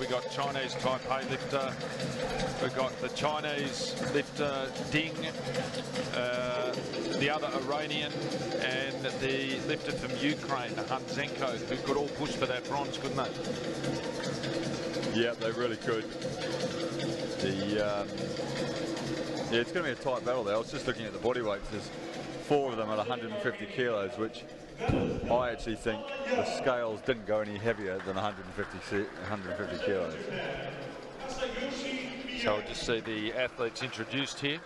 We got Chinese Taipei lifter. We got the Chinese lifter Ding, the other Iranian, and the lifter from Ukraine, Hunzenko, who could all push for that bronze, couldn't they? Yeah, they really could. Yeah, it's going to be a tight battle there. I was just looking at the body weights. There's 4 of them at 150 kilos, which I actually think the scales didn't go any heavier than 150 kilos. So we'll just see the athletes introduced here.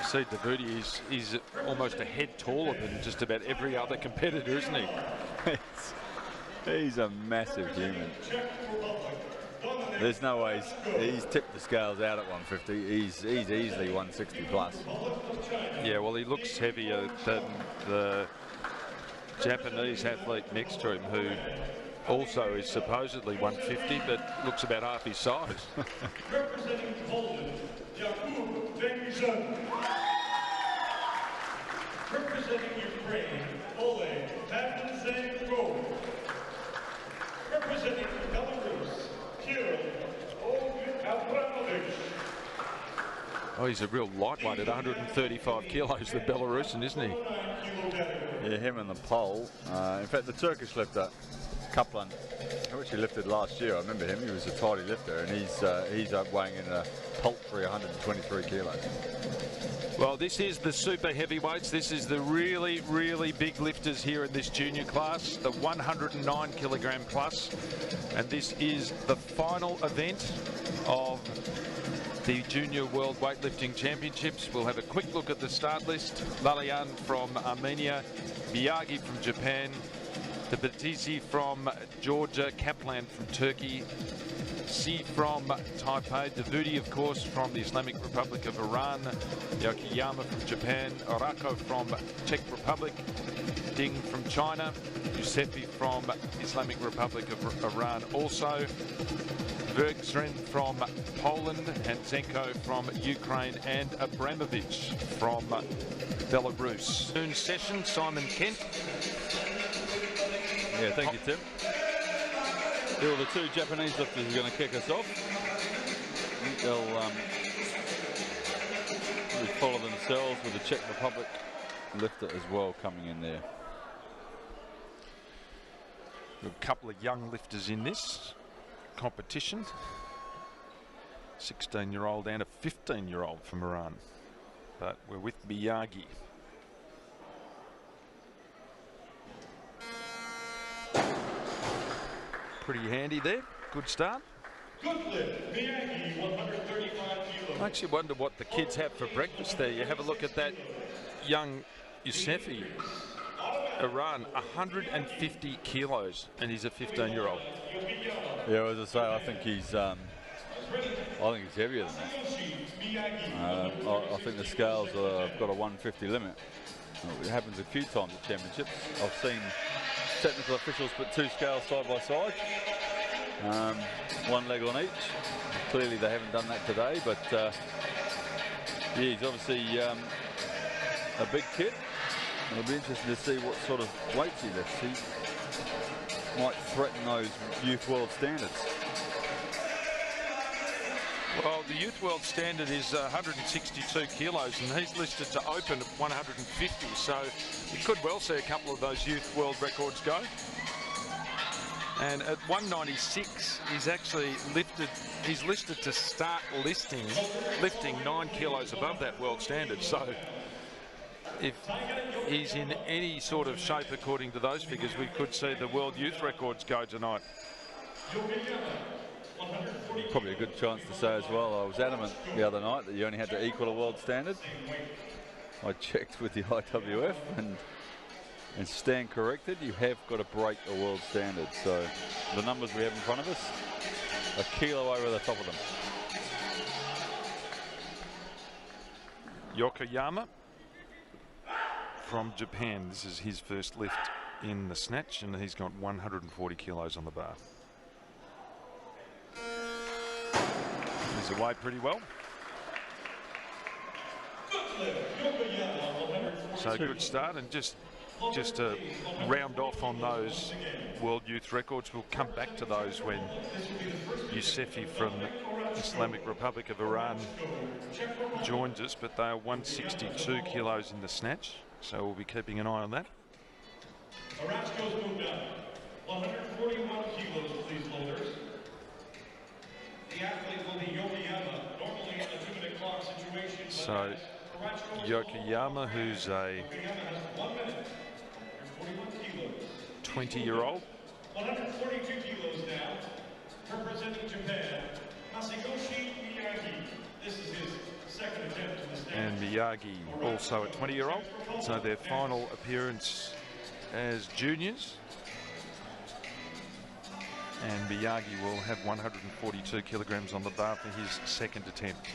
See, Davuti is almost a head taller than just about every other competitor, isn't he? He's a massive human. There's no way he's tipped the scales out at 150. He's easily 160 plus. Yeah, well, he looks heavier than the Japanese athlete next to him, who also is supposedly 150, but looks about half his size. Representing Poland, Jakub Węgrzyn. Representing Ukraine, Oleg Tatanzenko. Representing Belarus, Kirill Abramovich. Oh, he's a real lightweight at 135 kilos, the Belarusian, isn't he? Yeah, him and the pole. In fact, the Turkish lifter, Kaplan, who actually lifted last year, I remember him, he was a tidy lifter, and he's weighing in a paltry 123 kilos. Well, this is the super heavyweights. This is the really, really big lifters here in this junior class, the 109 kilogram plus. And this is the final event of the Junior World Weightlifting Championships. We'll have a quick look at the start list. Lalian from Armenia, Miyagi from Japan, Tabata from Georgia, Kaplan from Turkey, Si from Taipei, Davuti, of course, from the Islamic Republic of Iran, Yokoyama from Japan, Orako from Czech Republic, Ding from China, Yusefi from Islamic Republic of Iran also, Węgrzyn from Poland, Hunzenko from Ukraine, and Abramovich from Belarus. Noon session, Simon Kent. Yeah, thank you, Tim. Well, the 2 Japanese lifters are going to kick us off. I think they'll follow themselves with the Czech Republic lifter as well coming in there. A couple of young lifters in this competition. 16-year-old and a 15-year-old from Iran. But we're with Miyagi. Pretty handy there. Good start. Good lift, Miyagi, 135 kilos. I actually wonder what the kids have for breakfast there. You have a look at that young Yusefi, Iran, 150 kilos, and he's a 15-year-old. Yeah, as I say, I think he's heavier than that. I think the scales have got a 150 limit. It happens a few times at championships. I've seen technical officials put 2 scales side by side, 1 leg on each. Clearly they haven't done that today, but yeah, he's obviously a big kid. It'll be interesting to see what sort of weights he lifts. He might threaten those youth world standards. Well, the youth world standard is 162 kilos, and he's listed to open at 150, so you could well see a couple of those youth world records go. And at 196, he's actually lifted, he's listed to start lifting 9 kilos above that world standard. So if he's in any sort of shape according to those figures, we could see the world youth records go tonight. Probably a good chance to say as well, I was adamant the other night that you only had to equal a world standard. I checked with the IWF and stand corrected, you have got to break a world standard. So the numbers we have in front of us, a kilo over the top of them. Yokoyama from Japan. This is his first lift in the snatch, and he's got 140 kilos on the bar. He's away pretty well. So good start, and just to round off on those World Youth Records, we'll come back to those when Yousefi from Islamic Republic of Iran joins us, but they are 162 kilos in the snatch, so we'll be keeping an eye on that. Arachko's moved up. 141 kilos, please, loaders. The athlete will be Yokoyama, normally in a 2-minute clock situation. So Yokoyama, who's a 20-year-old. 142 kilos now, representing Japan, Masayoshi Miyagi. This is his second attempt in the snatch. And Miyagi, also a 20-year-old. So their final appearance as juniors. And Miyagi will have 142 kilograms on the bar for his second attempt.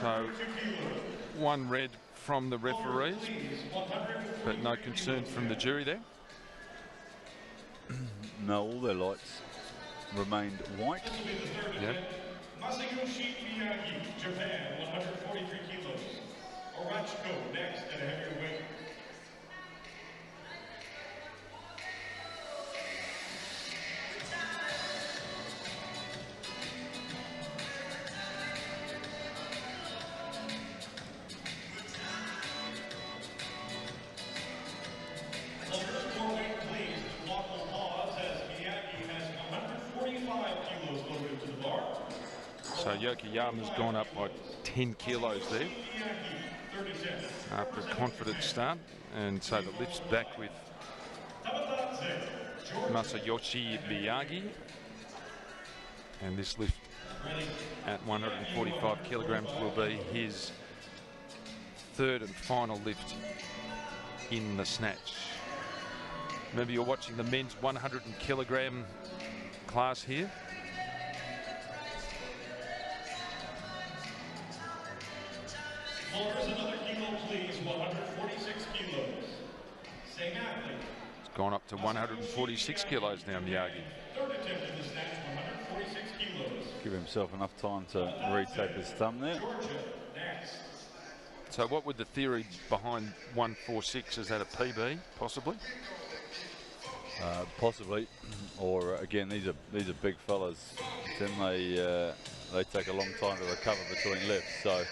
So, one red from the referees, but no concern from the jury there. No, all their lights remained white. Yeah. Masayoshi Miyagi, Japan, 143 kilos. Arachko next at a heavier weight. So Yokoyama's gone up by 10 kilos there after a confident start, and so the lift's back with Masayoshi Miyagi, and this lift at 145 kilograms will be his third and final lift in the snatch. Remember, you're watching the men's 100 kilogram class here. Loaders, another kilo, please. 146 kilos. Same athlete. It's gone up to 146 kilos now, Miyagi. Third attempt in the snatch, 146 kilos. Give himself enough time to retape his thumb there. Georgia, next. So what would the theory behind 146? Is that a PB, possibly? Possibly, or again, these are big fellas. Then they take a long time to recover between lifts, so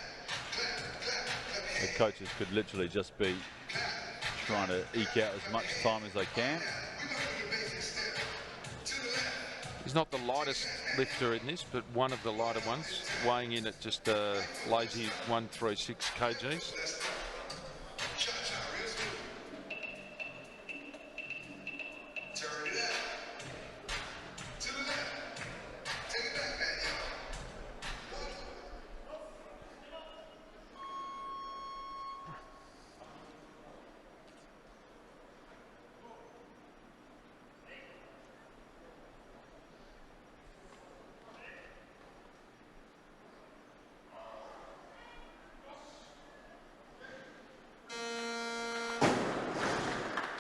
the coaches could literally just be trying to eke out as much time as they can. He's not the lightest lifter in this, but one of the lighter ones, weighing in at just a lazy 136 kgs.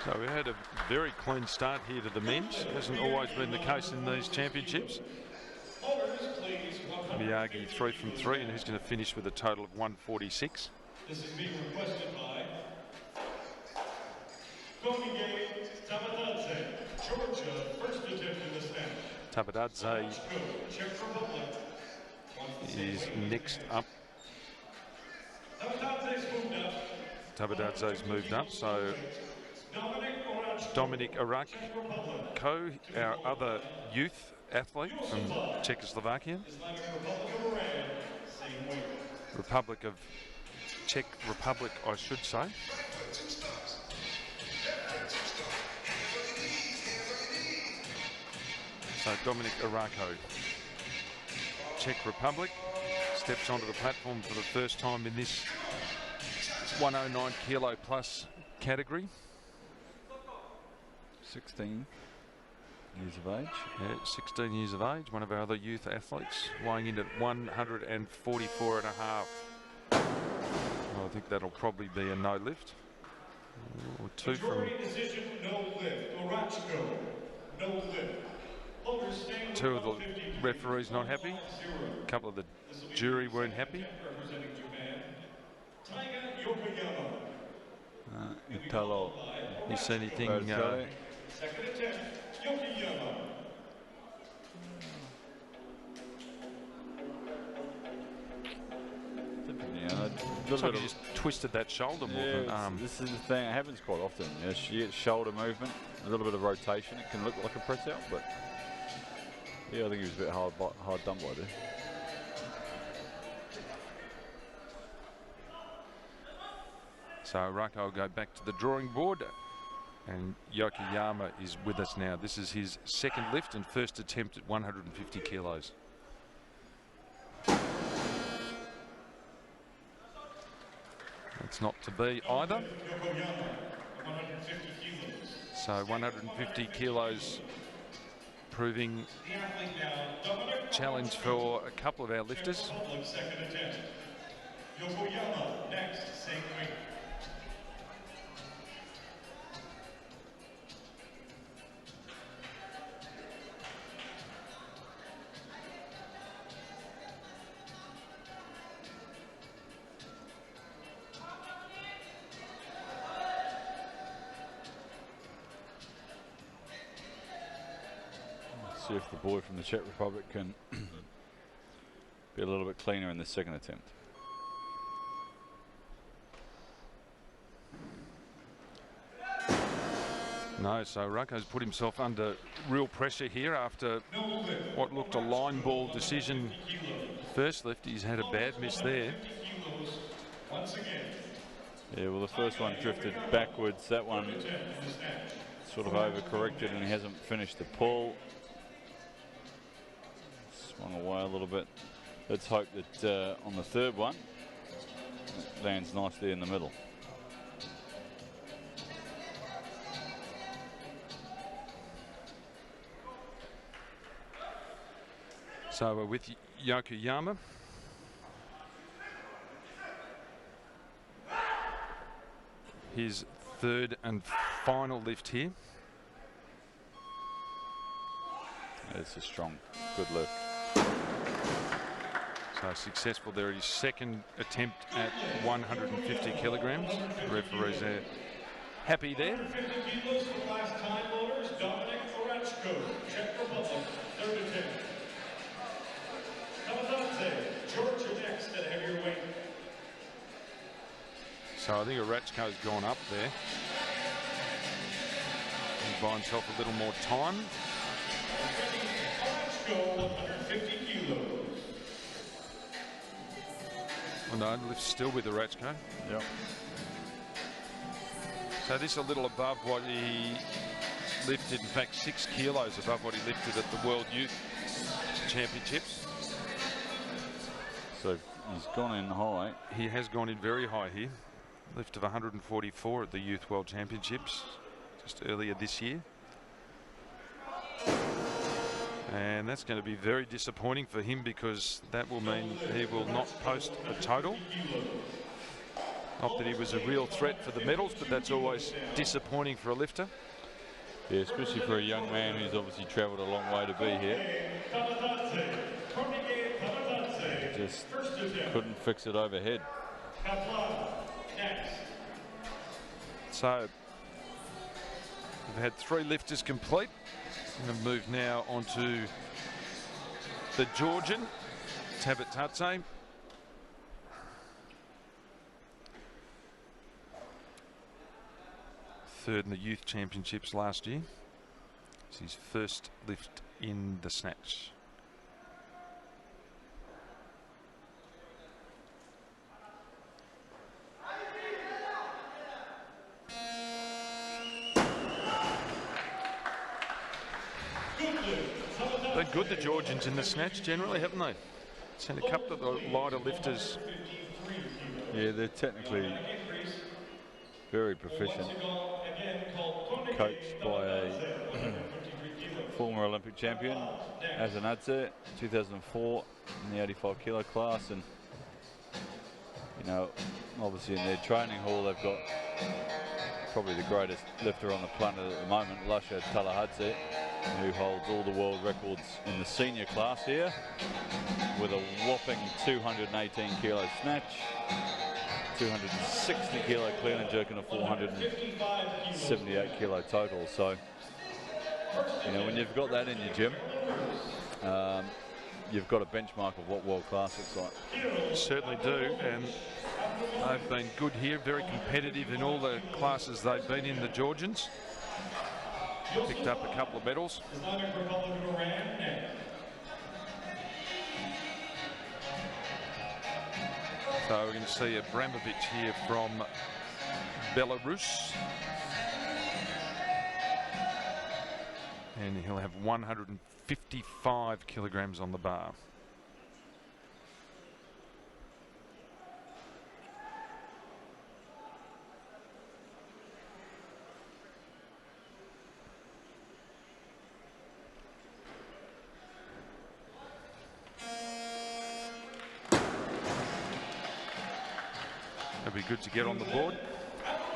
So we had a very clean start here to the men's. Hasn't always been the case in these championships. Miyagi 3 from 3, and he's going to finish with a total of 146. This is being requested by Komige Tabata, Georgia, first attempt in the snatch. Tabata Czech Republic. is next up. Tabata's moved up, so Dominic Arachko, our other youth athlete from Czechoslovakia. Czech Republic, I should say. So Dominic Arako, Czech Republic, steps onto the platform for the first time in this 109 kilo plus category. 16 years of age. Yeah, 16 years of age, one of our other youth athletes, weighing in at 144 and a half. Well, I think that'll probably be a no lift. Or two from... Decision, no lift. Orachko, no lift. Two of the referees not happy. A couple of the jury weren't happy. Italo. You see anything? Second attempt, Yokiyama. Looks like he just twisted that shoulder more than arm. This is the thing, it happens quite often. You get shoulder movement, a little bit of rotation. It can look like a press out, but yeah, I think he was a bit hard done by there. So Rako will go back to the drawing board, and Yokoyama is with us now. This is his second lift and first attempt at 150 kilos. It's not to be either. So 150 kilos proving challenge for a couple of our lifters. Yokoyama next, same weight. See if the boy from the Czech Republic can be a little bit cleaner in the second attempt. No, so Rako's put himself under real pressure here after what looked a line ball decision first lift. He's had a bad miss there. Yeah, well, the first one drifted backwards. That one sort of overcorrected and he hasn't finished the pull. Swung away a little bit. Let's hope that on the third one, it lands nicely in the middle. So we're with Yokoyama. His third and final lift here. It's a strong, good lift. So successful there. His second attempt at 150 kilograms. The referees are happy there. 150 kilos for the last time loaders, Dominic Orachko, Czech Republic, third attempt. Tabata, Georgia next at heavier weight. So I think Orachko's gone up there. He'll buy himself a little more time. Orachko, 150 kilos. Oh no, lift's still with Orachko. Yep. So this a little above what he lifted, in fact 6 kilos above what he lifted at the World Youth Championships. So he's gone in high. He has gone in very high here. Lift of 144 at the Youth World Championships just earlier this year. And that's going to be very disappointing for him because that will mean he will not post a total. Not that he was a real threat for the medals, but that's always disappointing for a lifter. Yeah, especially for a young man who's obviously travelled a long way to be here. Just couldn't fix it overhead. So we've had 3 lifters complete. We're going to move now onto the Georgian, Tabata. Third in the Youth Championships last year. It's his first lift in the snatch. good, the Georgians, in the snatch generally, haven't they? Sent a couple of the lighter lifters. Yeah, they're technically very proficient. Coached by a former Olympic champion, Azanadze, 2004 in the 85 kilo class. And, you know, obviously in their training hall, they've got probably the greatest lifter on the planet at the moment, Lasha Talahadze, who holds all the world records in the senior class here with a whopping 218 kilo snatch, 260 kilo clean and jerk, and a 478 kilo total. So, you know, when you've got that in your gym, you've got a benchmark of what world class looks like. Certainly do, and they've been good here, very competitive in all the classes they've been in, the Georgians. Picked up a couple of medals. So we're going to see Abramovich here from Belarus. And he'll have 155 kilograms on the bar. It'd be good to get on the board.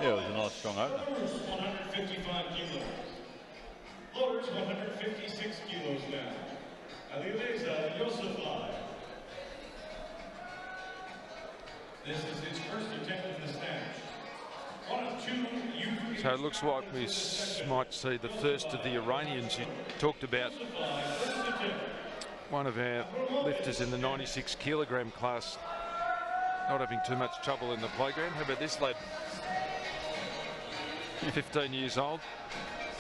Yeah, it was a nice strong opener. 155 kilos. Loaders 156 kilos now. Alireza Yosefai. This is his first attempt in the snatch. One of two youth. So it looks like we might see the first of the Iranians. You talked about one of our lifters in the 96 kilogram class not having too much trouble in the playground. How about this lad? 15 years old,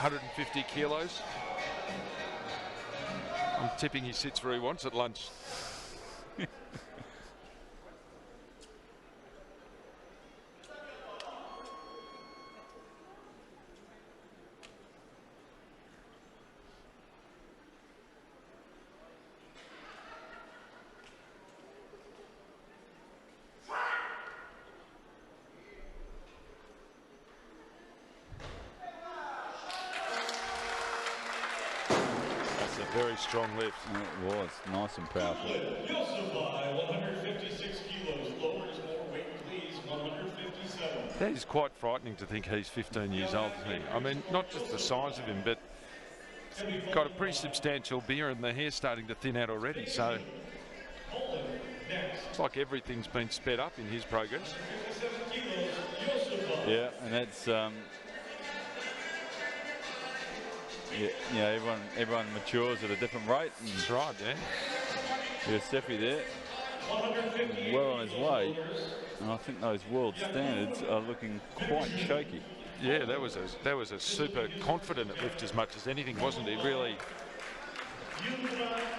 150 kilos. I'm tipping he sits where he wants at lunch. Very strong lift. It was nice and powerful. Yosefai, 156 kilos. Lowers more weight, please. 157. That is quite frightening to think he's 15 years old, isn't he? I mean, not just the size of him, but got a pretty substantial beard and the hair's starting to thin out already. So it's like everything's been sped up in his progress. Yeah, and that's yeah, everyone matures at a different rate. That's right, yeah. There's Steffi there, well on his way, and I think those world standards are looking quite shaky. Yeah, that was a super confident lift as much as anything, wasn't he? Really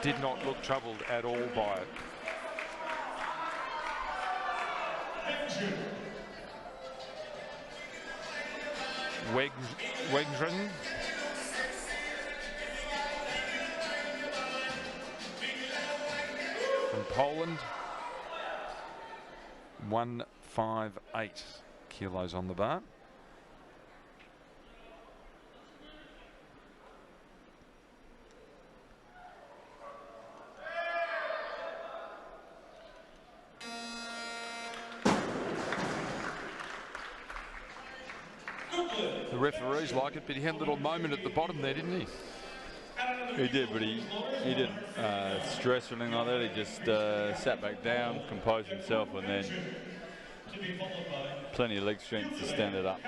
did not look troubled at all by it. Wegren. From Poland, 158 kilos on the bar. The referees like it, but he had a little moment at the bottom there, didn't he? He did, but he didn't stress or anything like that. He just sat back down, composed himself, and then plenty of leg strength to stand it up.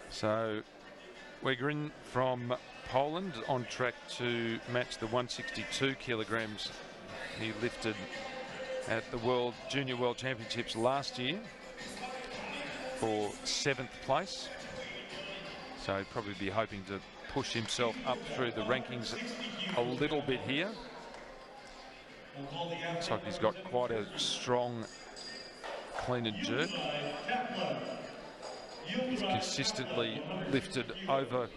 So Wegrin from Poland on track to match the 162 kilograms he lifted at the Junior World Championships last year for 7th place. So he'd probably be hoping to push himself up through the rankings a little bit here. Looks like he's got quite a strong clean and jerk. He's consistently lifted over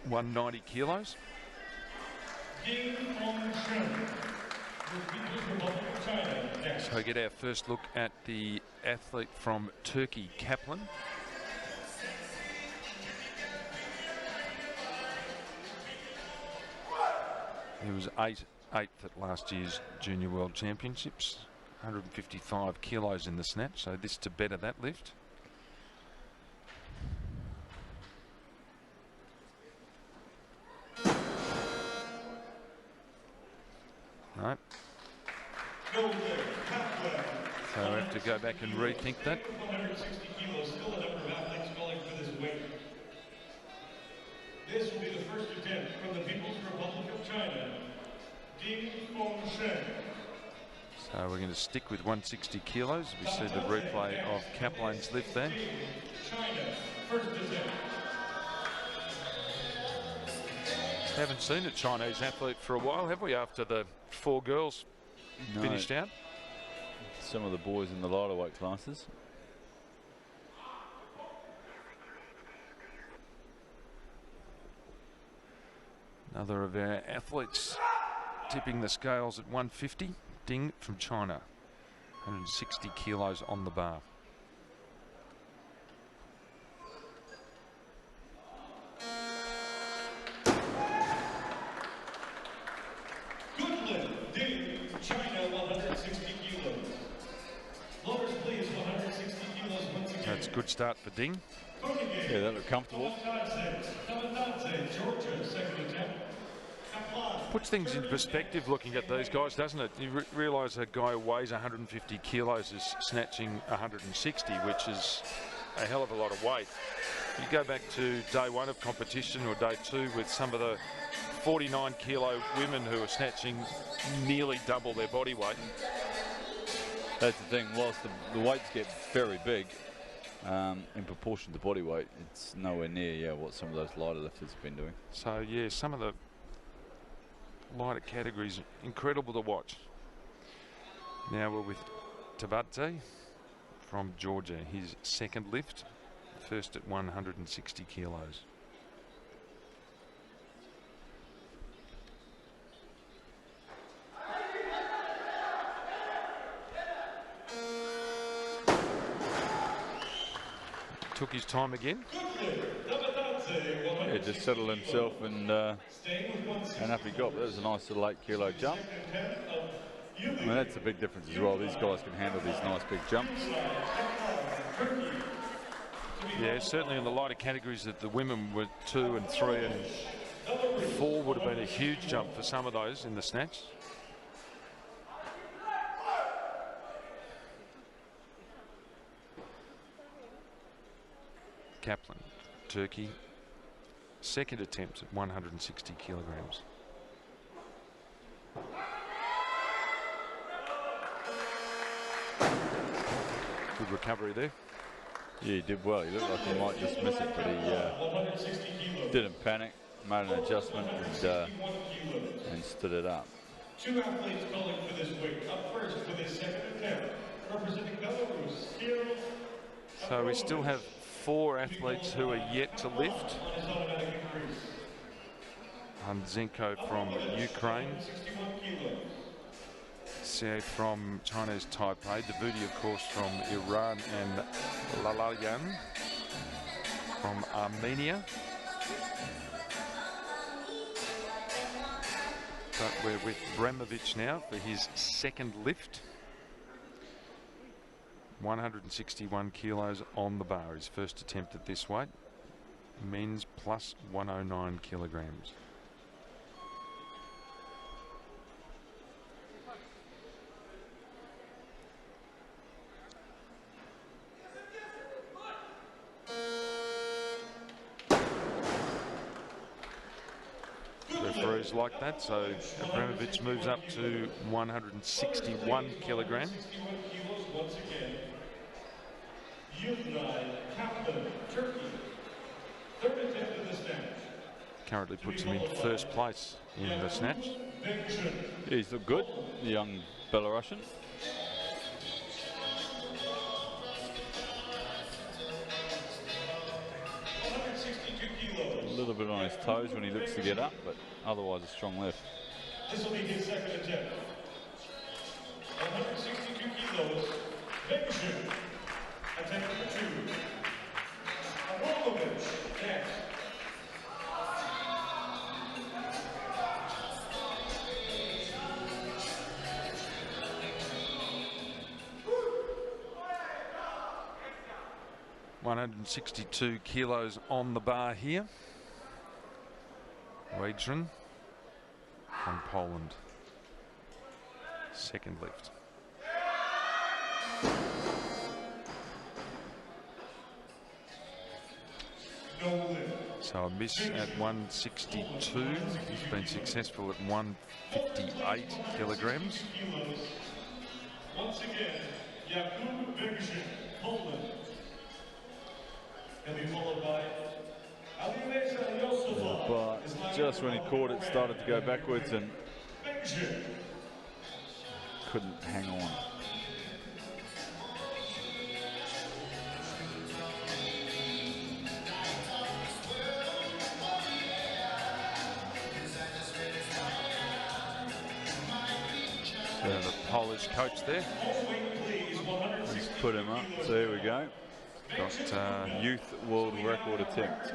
190 kilos. So get our first look at the athlete from Turkey, Kaplan. He was eighth at last year's Junior World Championships. 155 kilos in the snatch, so this to better that lift. Right. So I have to go back and rethink that. 160 kilos, still a number of athletes calling for this weight. This will be the first attempt from the People's Republic of China, Ding Fengshen. So we're going to stick with 160 kilos. We see the replay of Kaplan's lift there. China, first attempt. Haven't seen a Chinese athlete for a while, have we, after the 4 girls finished out? Some of the boys in the lighter weight classes. Another of our athletes tipping the scales at 150. Ding from China. 160 kilos on the bar. China, 160 kilos. Lowers, please, 160 kilos once again. That's a good start for Ding. Yeah, that looked comfortable. Tabata, Georgia, second attempt. Puts things into perspective looking at these guys, doesn't it? You realise a guy who weighs 150 kilos is snatching 160, which is a hell of a lot of weight. You go back to day 1 of competition or day 2 with some of the 49 kilo women who are snatching nearly double their body weight. That's the thing, whilst the weights get very big, in proportion to body weight, it's nowhere near what some of those lighter lifters have been doing. So yeah, some of the lighter categories, incredible to watch. Now we're with Tabata from Georgia, his second lift, first at 160 kilos. Took his time again. Yeah, just settled himself and up he got. That was a nice little 8 kilo jump. I mean, that's a big difference as well. These guys can handle these nice big jumps. Yeah, certainly in the lighter categories that the women were 2 and 3 and 4 would have been a huge jump for some of those in the snatch. Kaplan, Turkey, second attempt at 160 kilograms. Good recovery there. Yeah, he did well. He looked like he might just miss it, but he didn't panic, made an adjustment and stood it up. 2 athletes calling for this weight. Up first with his second attempt, representing Belarus. So we still have 4 athletes who are yet to lift. Zenko from Ukraine. Se from China's Taipei. Davuti, of course, from Iran, and Lalayan from Armenia. But we're with Bremovic now for his second lift. 161 kilos on the bar, his first attempt at this weight. Men's plus 109 kilograms. Referees like that, so Abramovich moves up to 161 kilograms. Once again, Kaplan, Turkey, third attempt in the snatch. Currently puts him in first place in the snatch. Yeah, he's looked good, the young Belarusian. A little bit on his toes when he looks to get up, but otherwise a strong lift. This will be his second attempt. 162 kilos, Benjamin. Attempt number 2. Abramovich, next. $162 kilos on the bar here. Weightlifting from Poland. Second lift. So a miss at 162. He's been successful at 158 kilograms. Once again, Jakub Benjamin, Poland. He'll be followed by but just when he caught it, started to go backwards and couldn't hang on. So the Polish coach there. He's put him up. So here we go. Got youth world record attempt.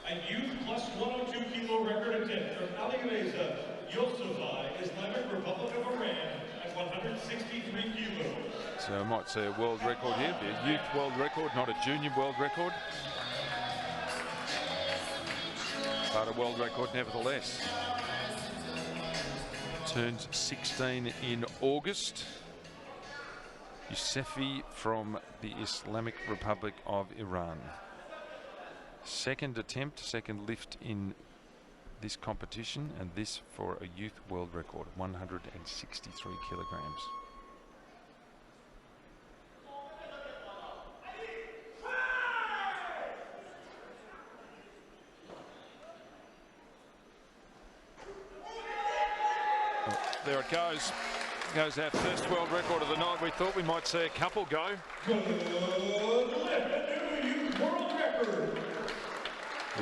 A youth plus 102 kilo record attempt from Alireza Yosefai, Islamic Republic of Iran at 163 kilos. So I might see a world record here. A youth world record, not a junior world record. But a world record nevertheless. Turns 16 in August. Yousefi from the Islamic Republic of Iran. Second attempt, second lift in this competition, and this for a youth world record, 163 kilograms. Oh, there it goes. Goes our first world record of the night. We thought we might see a couple go. Good youth world record.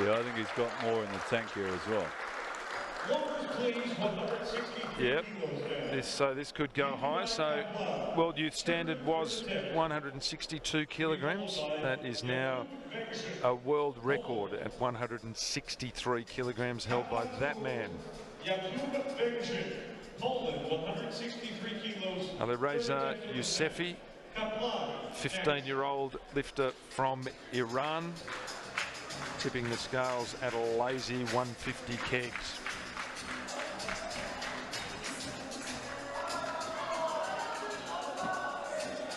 Yeah, I think he's got more in the tank here as well. Yep. This could go high. So world youth standard was 162 kilograms. That is now a world record at 163 kilograms held by that man. Alireza Yousefi, 15-year-old lifter from Iran, tipping the scales at a lazy 150 kegs.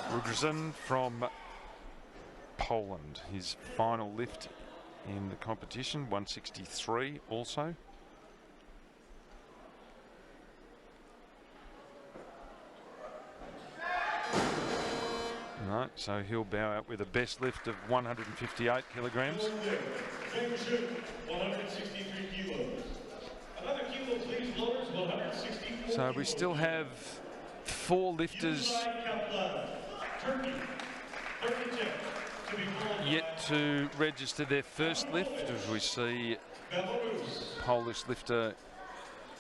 Rudrzen from Poland, his final lift in the competition, 163 also. No, so he'll bow out with a best lift of 158 kilograms. 163 kilos. Another kilo, please, loaders, 164. So we still have 4 lifters yet to register their first lift, as we see Polish lifter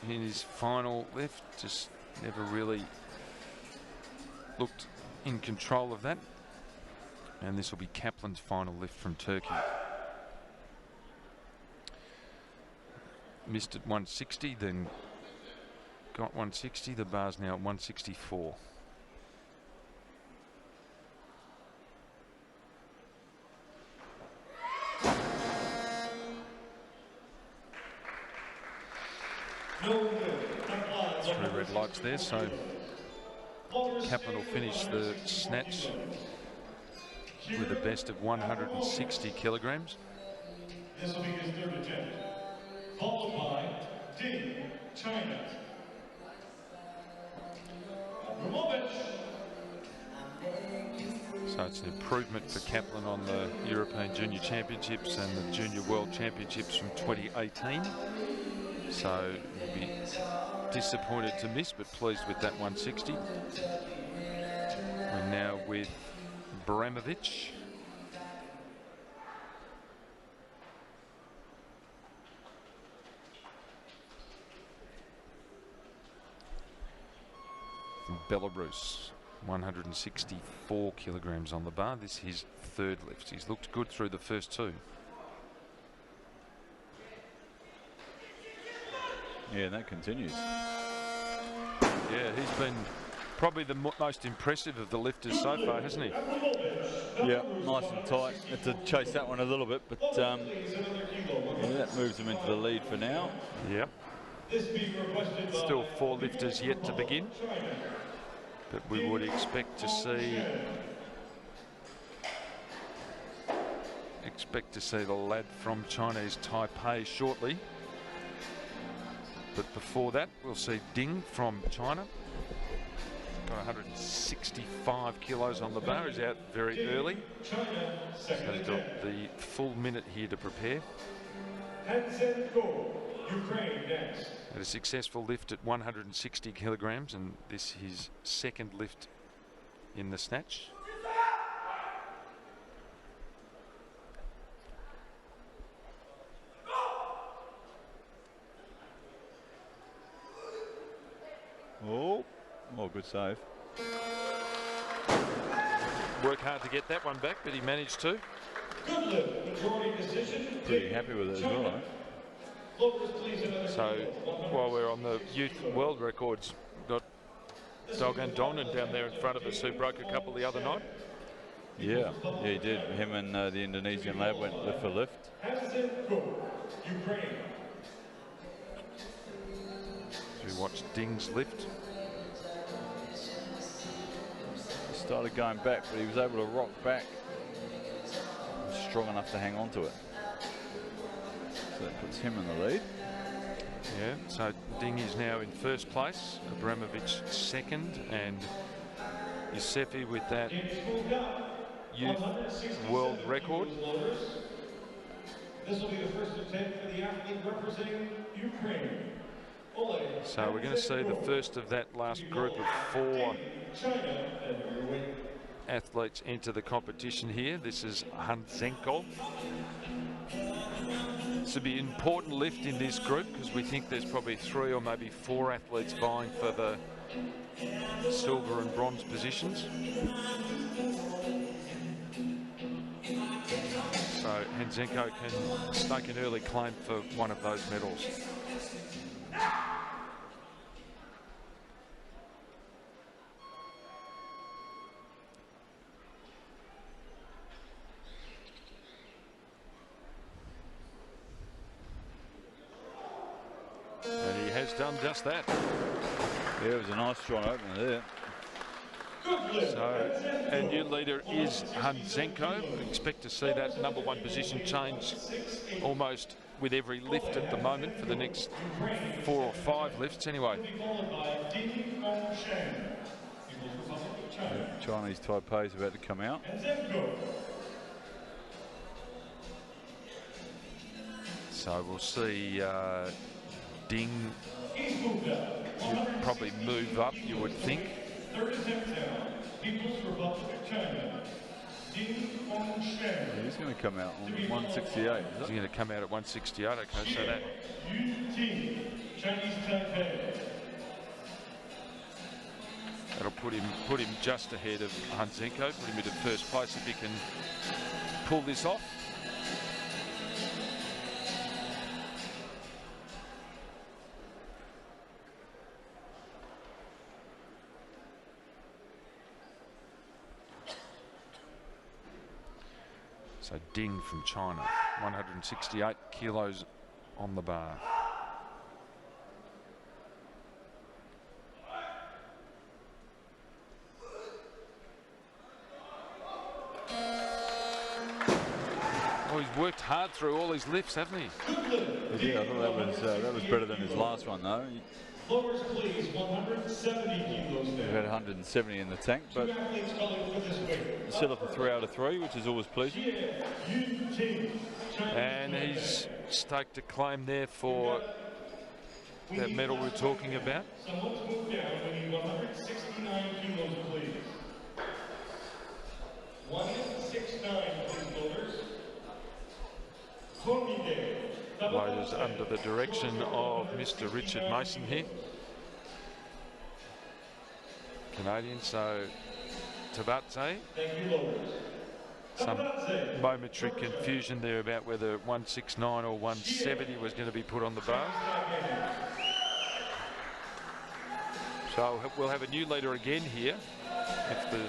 in his final lift, just never really looked in control of that. And this will be Kaplan's final lift from Turkey. Missed at 160, then got 160. The bar's now at 164. Three red lights there, so Kaplan will finish the snatch with a best of 160 kilograms. This will be his third attempt. Followed by Ding, China. So it's an improvement for Kaplan on the European Junior Championships and the Junior World Championships from 2018. So he'll be disappointed to miss, but pleased with that 160. We're now with Bramovich. Belarus. 164 kilograms on the bar. This is his third lift. He's looked good through the first two. Yeah, and that continues. Yeah, he's been probably the most impressive of the lifters so far, hasn't he? Yeah, nice and tight. Had to chase that one a little bit, but yeah, that moves him into the lead for now. Yep. Still 4 lifters yet to begin, but we would expect to see the lad from Chinese Taipei shortly. But before that, we'll see Ding from China. Got 165 kilos on the bar. He's out very early. So he's got the full minute here to prepare. Ukraine next. Had a successful lift at 160 kilograms, and this is his second lift in the snatch. Oh, good save. Work hard to get that one back, but he managed to. Good lift, majority decision. Pretty happy with it as well, eh? So while we're on the youth world records, got Dogan Donan down there in front of us, who broke a couple the other night. Yeah, he did. Him and the Indonesian lad went lift for lift. Ukraine. So we watched Ding's lift. He started going back, but he was able to rock back. Strong enough to hang on to it. So that puts him in the lead. Yeah, so Ding is now in first place, Abramovich second, and Yusefi with that youth world record. This will be the first attempt for the athlete representing Ukraine. So we're going to see the first of that last group of 4 athletes enter the competition here. This is Hanzenko. This will be an important lift in this group because we think there's probably 3 or maybe 4 athletes vying for the silver and bronze positions. So Hanzenko can stake an early claim for one of those medals. And he has done just that. Yeah, it was a nice strong opener there. So, our new leader is Hanzenko. We expect to see that #1 position change almost with every lift at the moment for the next 4 or 5 lifts anyway. Chinese Taipei is about to come out. So we'll see Ding probably move up, you would think. He's going to come out on 168. He's going to come out at 168. Okay, so that that'll put him just ahead of Hanzenko. Put him into first place if he can pull this off. So Ding from China, 168 kilos on the bar. Oh, he's worked hard through all his lifts, hasn't he? Yeah, I thought that was better than his last one though. Lowers please, 170 kilos He there. had 170 in the tank, but still up a 3 out of 3, which is always pleasing. And he's staked a claim there for that medal we're talking about. Someone's moved down. We need 169 kilos, please. 169, please, loaders. Loaders under the direction of Mr. Richard Mason here. Canadian. So Tabata. Thank you, loaders. Some momentary confusion there about whether 169 or 170 was going to be put on the bar. So we'll have a new leader again here if the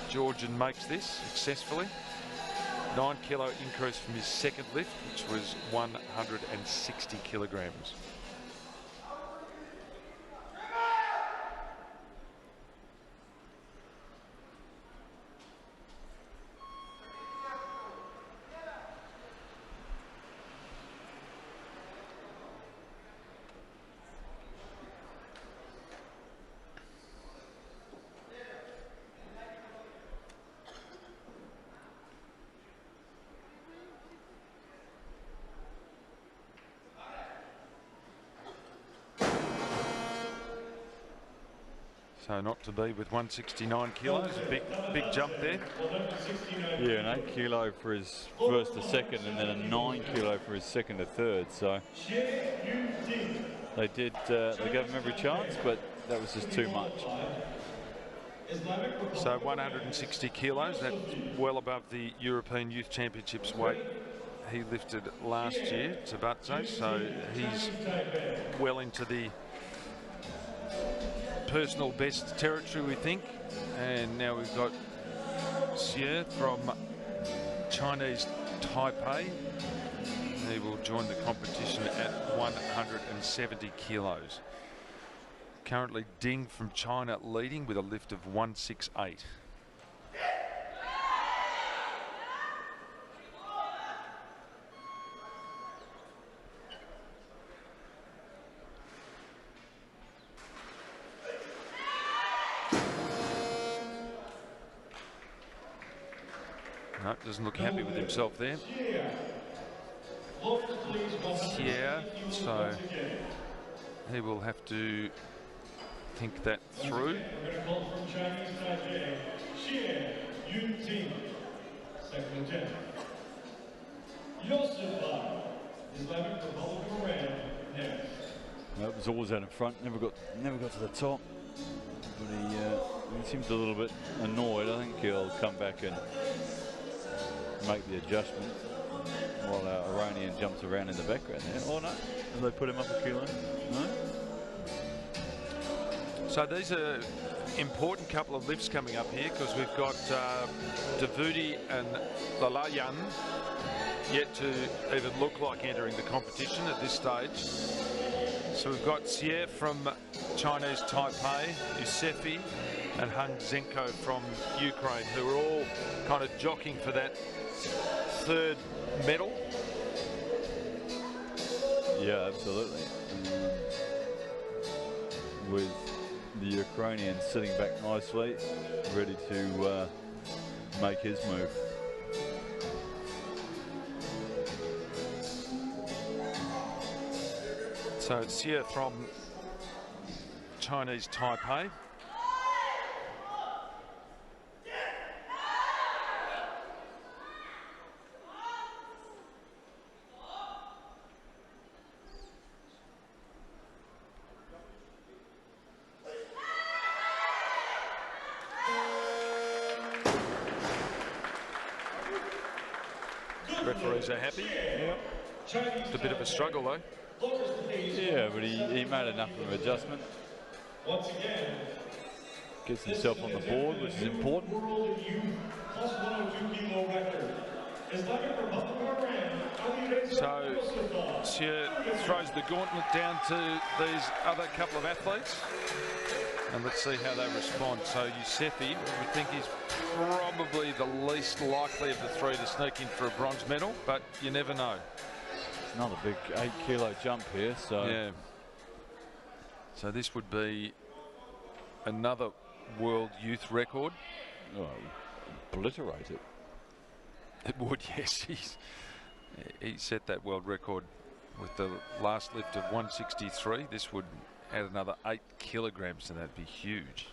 Georgian makes this successfully. 9 kilo increase from his second lift, which was 160 kilograms. So not to be with 169 kilos, a big jump there. Yeah, an 8 kilo for his first to second, and then a 9 kilo for his second to third. So they gave him every chance, but that was just too much. So 160 kilos, that's well above the European Youth Championships weight he lifted last year, Tabata. So he's well into the personal best territory, we think. And now we've got Xie from Chinese Taipei. He will join the competition at 170 kilos. Currently Ding from China leading with a lift of 168. No, doesn't look happy with himself there. Yeah, so he will have to think that through. That was always out in front. Never got to the top. But he seems a little bit annoyed. I think he'll come back and make the adjustment while our Iranian jumps around in the background there. Oh no, have they put him up a kilo? No? So these are important couple of lifts coming up here, because we've got Davudi and Lalayan yet to even look like entering the competition at this stage. So we've got Xie from Chinese Taipei, Yusefi and Hung Zenko from Ukraine, who are all kind of jockeying for that third medal. Yeah, absolutely. With the Ukrainian sitting back nicely, ready to make his move. So Xie from Chinese Taipei. Referees are happy. Yep. It's a bit of a struggle though. Yeah, but he made enough of an adjustment. Once again, Gets himself on the board, which is important. World Youth plus 102 kilo record. Islamic Republic of Iran. So Xie throws the gauntlet down to these other couple of athletes, and let's see how they respond. So Yusefi, we think he's probably the least likely of the three to sneak in for a bronze medal, but you never know. Another big 8 kilo jump here, so yeah. So this would be another world youth record. Oh, obliterate it. It would, yes. He set that world record with the last lift of 163. This would add another 8 kilograms to that. That'd be huge.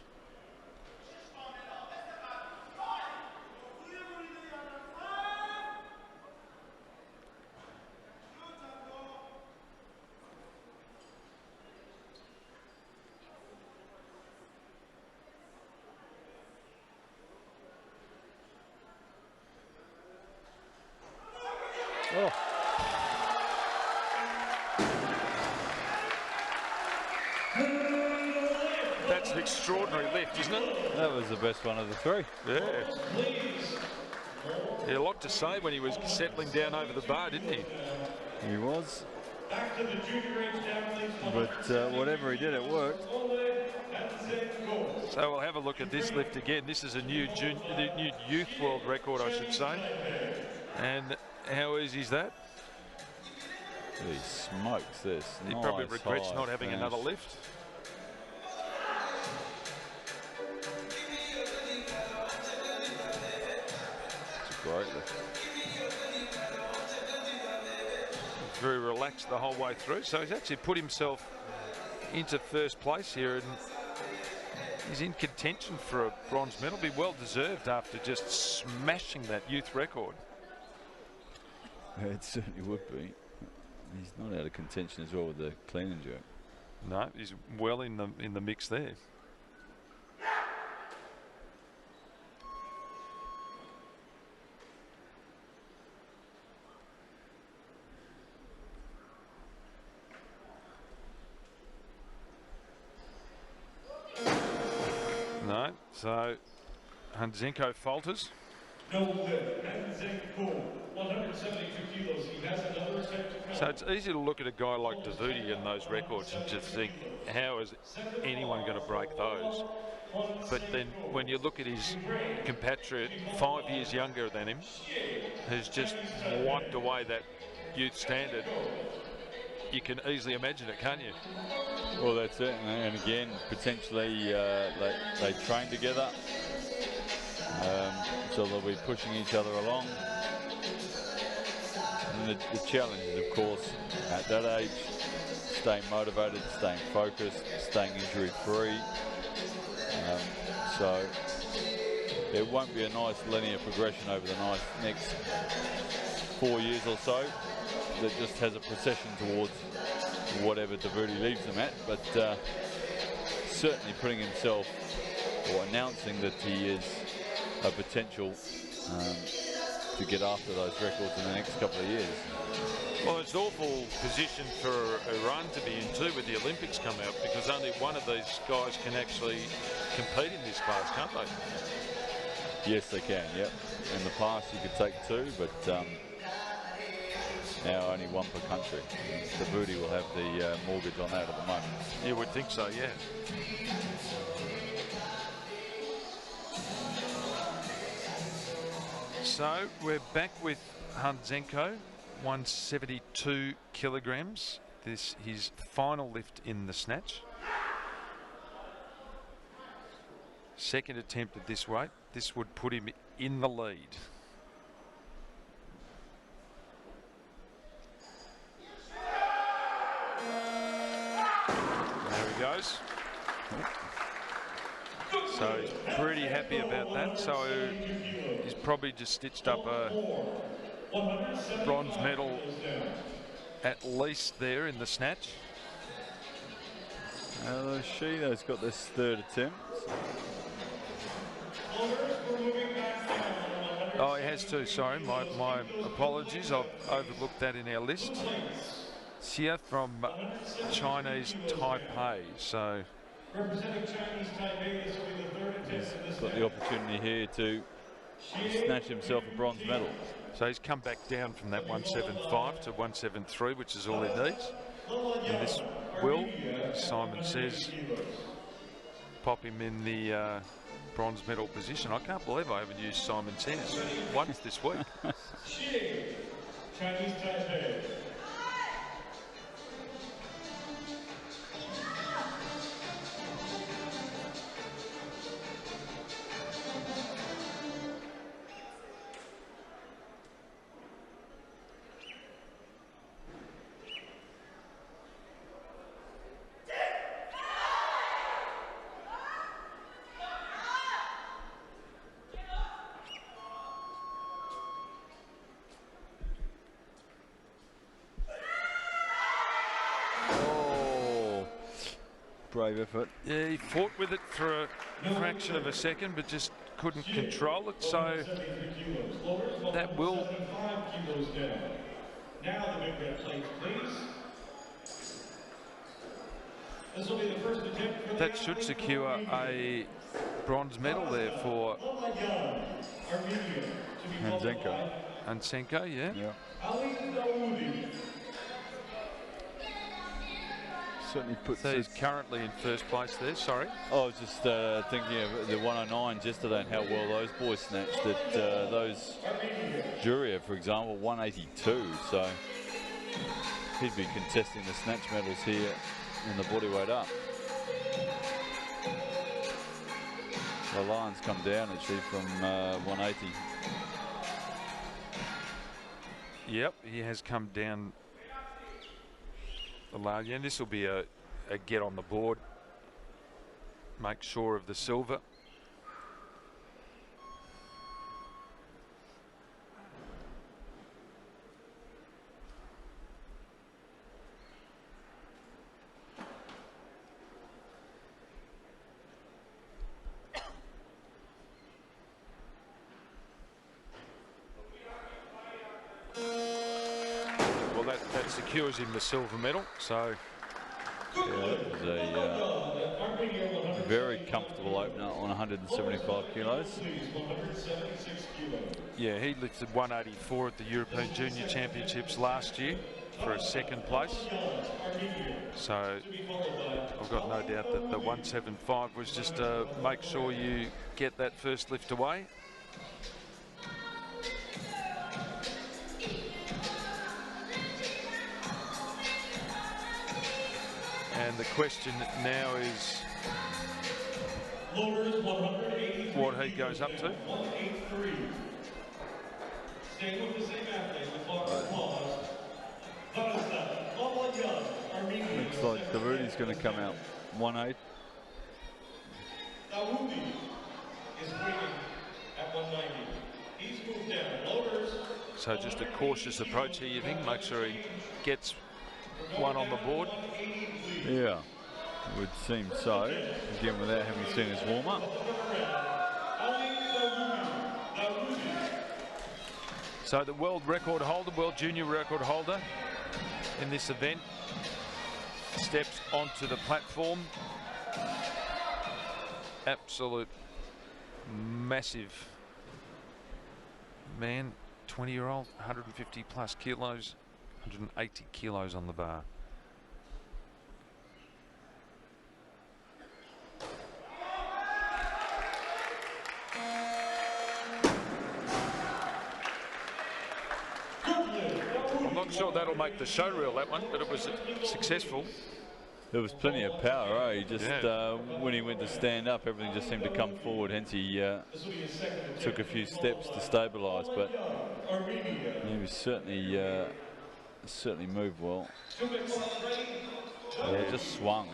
Oh. That's an extraordinary lift, isn't it? That was the best one of the three. Yeah. He had a lot to say when he was settling down over the bar, didn't he? He was. But whatever he did, it worked. So we'll have a look at this lift again. This is a new youth world record, I should say. And how easy is that? He smokes this. He probably regrets not having another lift. It's a great lift. Very relaxed the whole way through, so he's actually put himself into first place here, and he's in contention for a bronze medal. Be well deserved after just smashing that youth record. It certainly would be. He's not out of contention as well with the clean and jerk. No, he's well in the mix there. No, so Handzenko falters. No lift. Handzenko, 172 kilos. He has another attempt to come. So it's easy to look at a guy like Davudi and those records and just think, how is anyone going to break those? But then when you look at his compatriot, 5 years younger than him, who's just wiped away that youth standard, you can easily imagine it, can't you? Well, that's it. And again, potentially they train together. So they'll be pushing each other along. And the challenge is, of course, at that age, staying motivated, staying focused, staying injury-free. So it won't be a nice linear progression over the next 4 years or so that just has a procession towards whatever Davudi leaves them at, but certainly putting himself, or announcing that he is a potential to get after those records in the next couple of years. Well, it's an awful position for Iran to be in too with the Olympics come out, because only one of these guys can actually compete in this class, can't they? Yes, they can, yep. In the past you could take two, but now only one per country. Tabata will have the mortgage on that at the moment. You would think so, yeah. So we're back with Handzenko, 172 kilograms. This his final lift in the snatch. Second attempt at this weight. This would put him in the lead. There he goes. So he's pretty happy about that. So he's probably just stitched up a bronze medal at least there in the snatch. Shido's got this third attempt. Oh, he has too. Sorry, my apologies. I've overlooked that in our list. Xia from Chinese Taipei. So he's got the opportunity here to snatch himself a bronze medal. So he's come back down from that 175 to 173, which is all he needs. And this will, Simon says, pop him in the bronze medal position. I can't believe I haven't used Simon Says once this week. Chinese Taipei. Brave effort. Yeah, he fought with it for a fraction of a second, but just couldn't control it. So that will Now the big red plate, please. This will be the first attempt for That should secure a bronze medal there for Zenko. and Senko, yeah. Certainly puts So he's currently in first place there, sorry. I was just thinking of the 109s yesterday and how well those boys snatched it. Those Juria, for example, 182. So he'd be contesting the snatch medals here in the bodyweight up. The line's come down actually from 180. Yep, he has come down the line. Yeah, this will be a get on the board. Make sure of the silver. Well, that secures him the silver medal. So yeah, it was a very comfortable opener on 175 kilos. yeah, he lifted 184 at the European Junior Championships last year for a second place. So I've got no doubt that the 175 was just to make sure you get that first lift away. And the question now is what he goes up to. Staying with the same athlete, the clock is paused. Looks like Davuti's going to come out 1-8. Dawoudi is waiting at 190. He's moved down. Loaders. So just a cautious approach here, you think? Make sure he gets one on the board. Yeah, it would seem so. Again, without having seen his warm-up. So the world record holder, world junior record holder in this event steps onto the platform. Absolute massive man, 20-year-old, 150 plus kilos, 180 kilos on the bar. I'm not sure that'll make the show reel, that one, but it was successful. There was plenty of power, He just, when he went to stand up, everything just seemed to come forward, hence he took a few steps to stabilise, but he was certainly moved well. Yeah, just swung,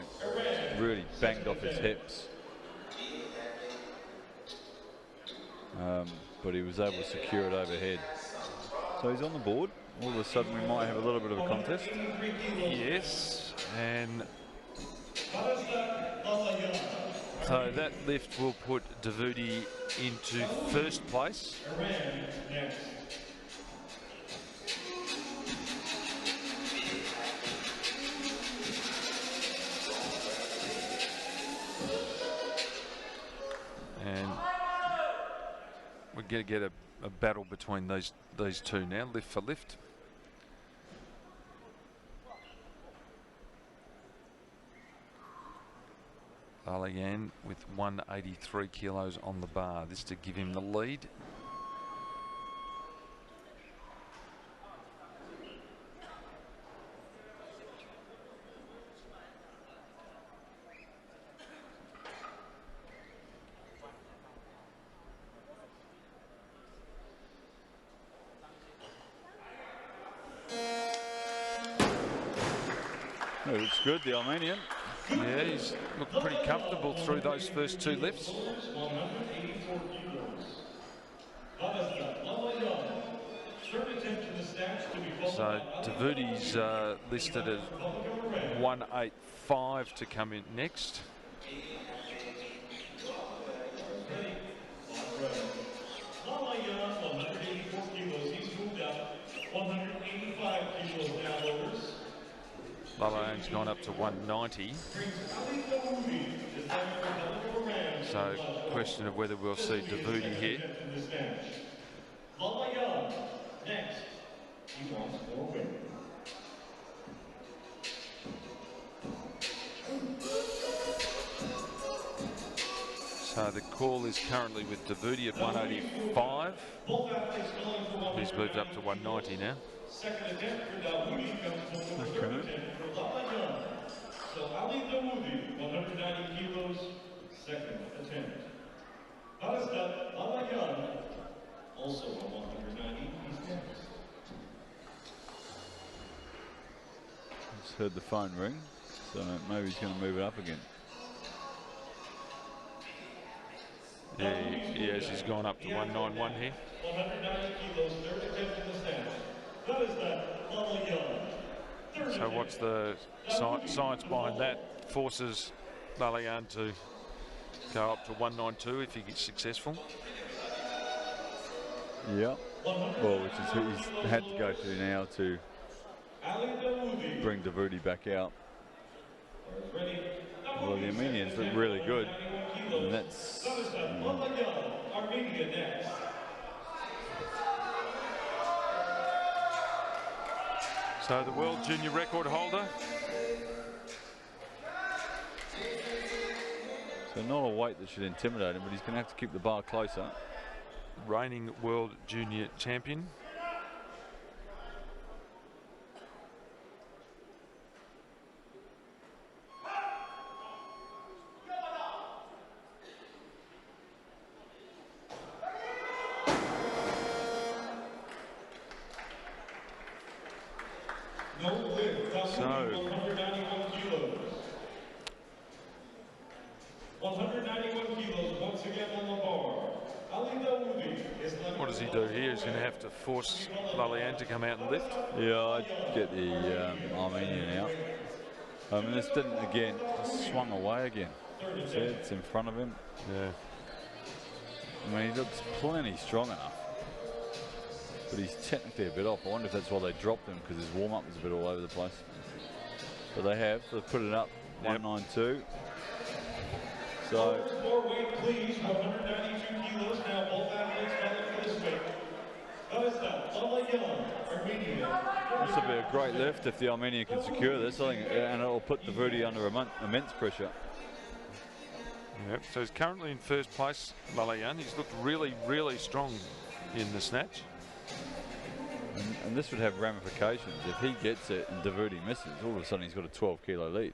really banged off his hips. But he was able to secure it overhead. So he's on the board. All of a sudden we might have a little bit of a contest. Yes, and so that lift will put Dawoudi into first place. And we're going to get a battle between these two now, lift for lift. Alayan with 183 kilos on the bar. This to give him the lead. It looks good, the Armenian. Yeah, he's looked pretty comfortable through those first two lifts. So Davuti's listed at 185 to come in next. Lalayan's gone up to 190. So, question of whether we'll see Tabata here. Lalayan next. He wants more weight. So the call is currently with Tabata at 185. He's moved up to 190 now. Second attempt for Dawoodi comes from the third attempt for Lalayan. So Ali Dawoodi, 190 kilos, second attempt. Tabata Lalayan, also on 190, he's next. Just heard the phone ring, so maybe he's going to move it up again. Yeah, he has. He's gone up to 191 here. 190 kilos, third attempt in the snatch. Tabata Lalayan. So what's the science behind that? Forces Lalayan to go up to 192 if he gets successful. Yeah. Well, which is he's had to go to now to bring Tabata back out. Well, the Armenians look really good, and that's So the world junior record holder. so not a weight that should intimidate him, but he's going to have to keep the bar closer. Reigning world junior champion. So 191 kilos. 191 kilos once again on the bar. Ali Dawoodi is what does he do here? He's going to have to force Lalayan to come out and lift. Yeah, I'd get the Armenian out. I mean, this didn't again, just swung away again. See, it's in front of him. Yeah. I mean, he looks plenty strong enough, but he's technically a bit off. I wonder if that's why they dropped him, because his warm-up was a bit all over the place. But they have. They've put it up, 192. So more weight, please. 192 kilos. Now both athletes fighting for this weight. Tabata Lalayan, Armenia. this will be a great lift if the Armenian can secure this, I think, and it'll put Tabata under immense pressure. Yep. So he's currently in first place, Lalayan. He's looked really, really strong in the snatch. And this would have ramifications. If he gets it and Tabata misses, all of a sudden he's got a 12-kilo lead.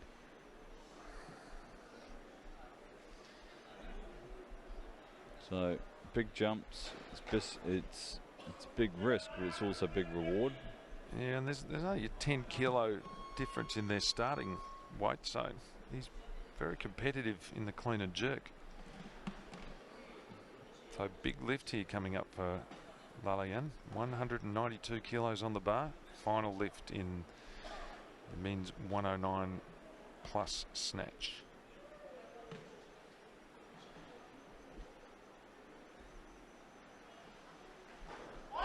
So big jumps, it's big risk, but it's also big reward. Yeah, and there's only a 10-kilo difference in their starting weight, so he's very competitive in the clean and jerk. So big lift here coming up for Lalayan. 192 kilos on the bar. Final lift in the men's 109 plus snatch.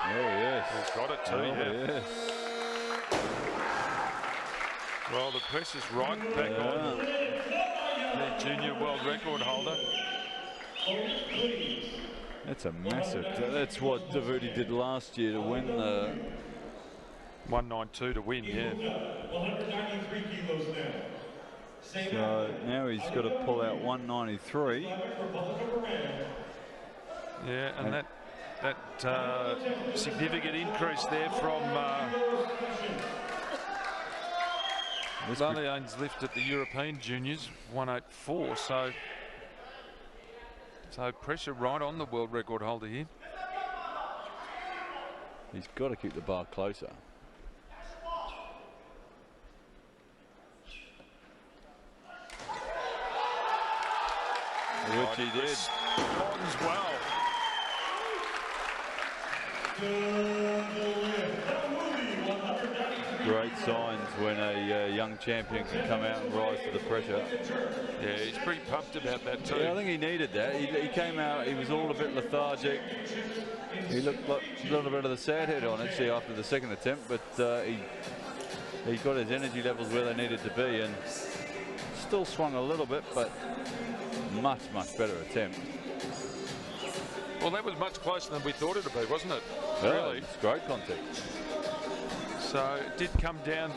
Oh yes, He's got it too. oh, Yeah. yes. Well, the pressure's right back on the junior world record holder. That's a massive. That's what Tabata did last year to win the 192 to win. Yeah. 193 kilos now. So now he's got to pull out 193. Yeah, and that significant increase there from Lalayan's lift at the European Juniors, 184. So pressure right on the world record holder here. He's got to keep the bar closer. Which he did. Responds well. Great signs when a young champion can come out and rise to the pressure. Yeah, he's pretty pumped about that too. Yeah, I think he needed that. He came out, he was all a bit lethargic. He looked like a little bit of the sad head on actually after the second attempt, but he got his energy levels where they needed to be, and still swung a little bit, but much better attempt. Well, that was much closer than we thought it would be, wasn't it? Yeah, Really? it's great contact. So it did come down to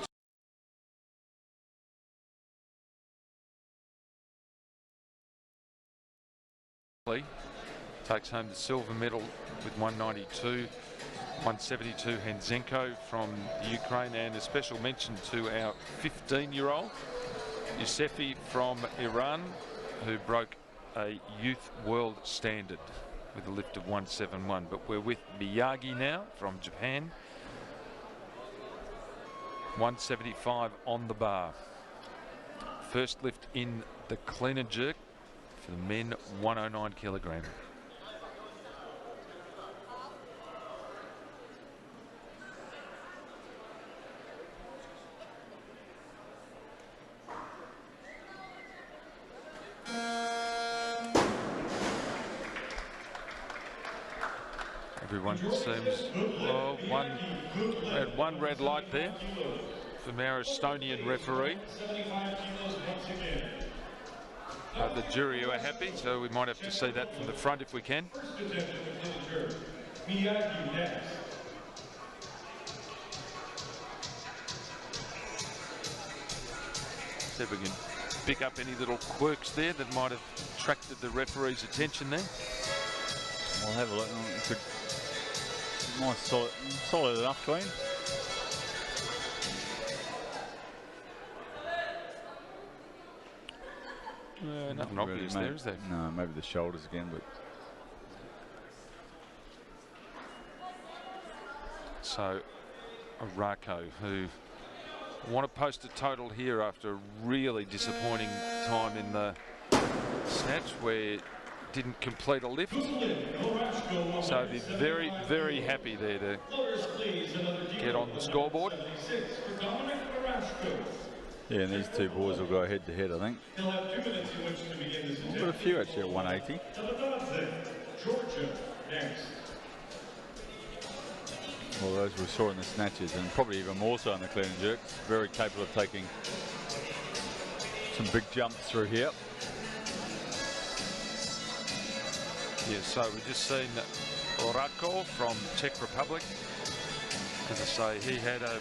takes home the silver medal with 192. 172 Henzenko from Ukraine, and a special mention to our 15-year-old Yusefi from Iran, who broke a youth world standard with a lift of 171. But we're with Miyagi now from Japan. 175 on the bar. First lift in the clean and jerk for the men, 109 kilogram. Everyone seems, well, one red light there from our Estonian referee. The jury are happy, so we might have to see that from the front if we can. See if we can pick up any little quirks there that might have attracted the referee's attention there. We'll have a look. Nice, solid enough clean. Nothing obvious there, is there? No, maybe the shoulders again, but. So, Arako, who want to post a total here after a really disappointing time in the snatch where didn't complete a lift. So be very, very happy there to get on the scoreboard. Yeah, and these two boys will go head to head, I think. We've got a few actually at 180. Well, those we saw in the snatches, and probably even more so in the clean and jerks. Very capable of taking some big jumps through here. Yeah, so we've just seen Orako from Czech Republic. As I say, he had a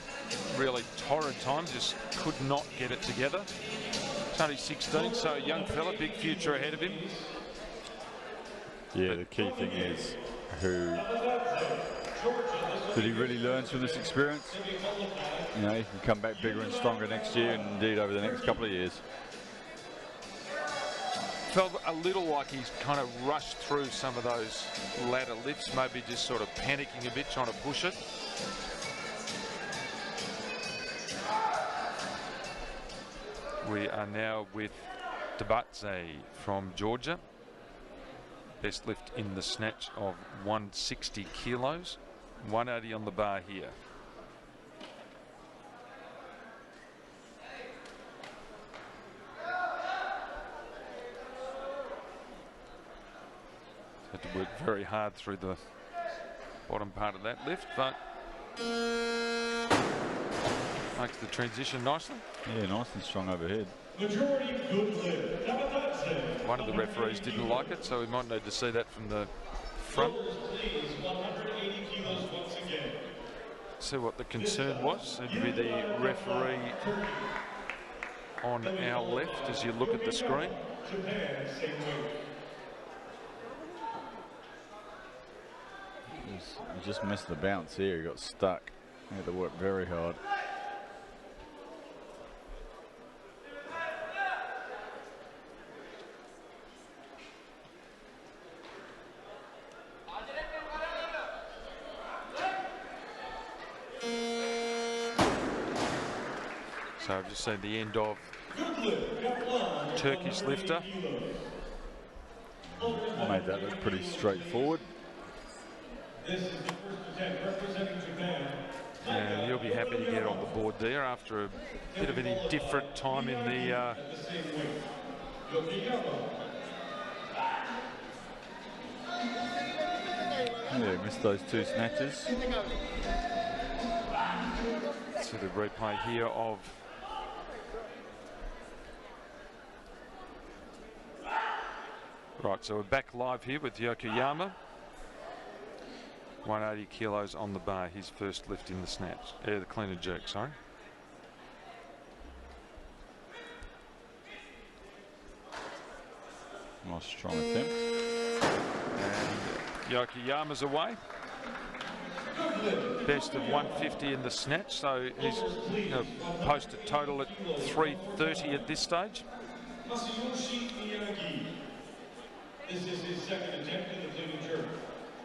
really torrid time, just could not get it together. He's only 16, so a young fella, big future ahead of him. Yeah, the key thing is that he really learns from this experience. You know, he can come back bigger and stronger next year, and indeed over the next couple of years. Felt a little like he's kind of rushed through some of those ladder lifts, maybe just sort of panicking a bit, trying to push it. We are now with Tabata from Georgia. Best lift in the snatch of 160 kilos, 180 on the bar here. Had to work very hard through the bottom part of that lift, but makes the transition nicely. Yeah, nice and strong overhead. Majority good lift. One of the referees didn't like it, so we might need to see that from the front. Please, 180 kilos once again. See what the concern was. It'd be the referee on our left as you look at the screen. Japan, same weight. He just missed the bounce here. He got stuck. He had to work very hard. So I've just seen the end of Turkish lifter. Made that look pretty straightforward. This is the first attempt representing Japan. And he'll be happy to get on the board there after a bit of an indifferent time in the Yeah, missed those two snatches. See the replay here of right, so we're back live here with Yokoyama. 180 kilos on the bar, his first lift in the snatch, the clean and jerk, sorry. Nice strong attempt. And Yokoyama's away. Best of 150 in the snatch, so he's posted total at 330 at this stage. Masayoshi Miyagi. This is his second attempt at the clean and jerk.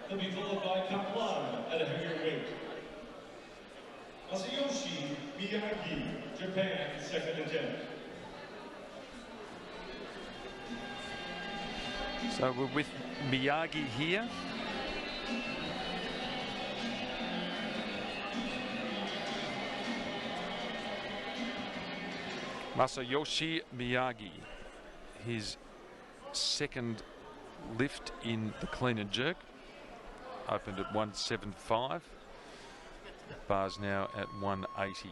He'll be followed by Kaplan at a heavier weight. Masayoshi Miyagi, Japan, second attempt. So we're with Miyagi here. Masayoshi Miyagi, his second lift in the clean and jerk, opened at 175. Bar's now at 180.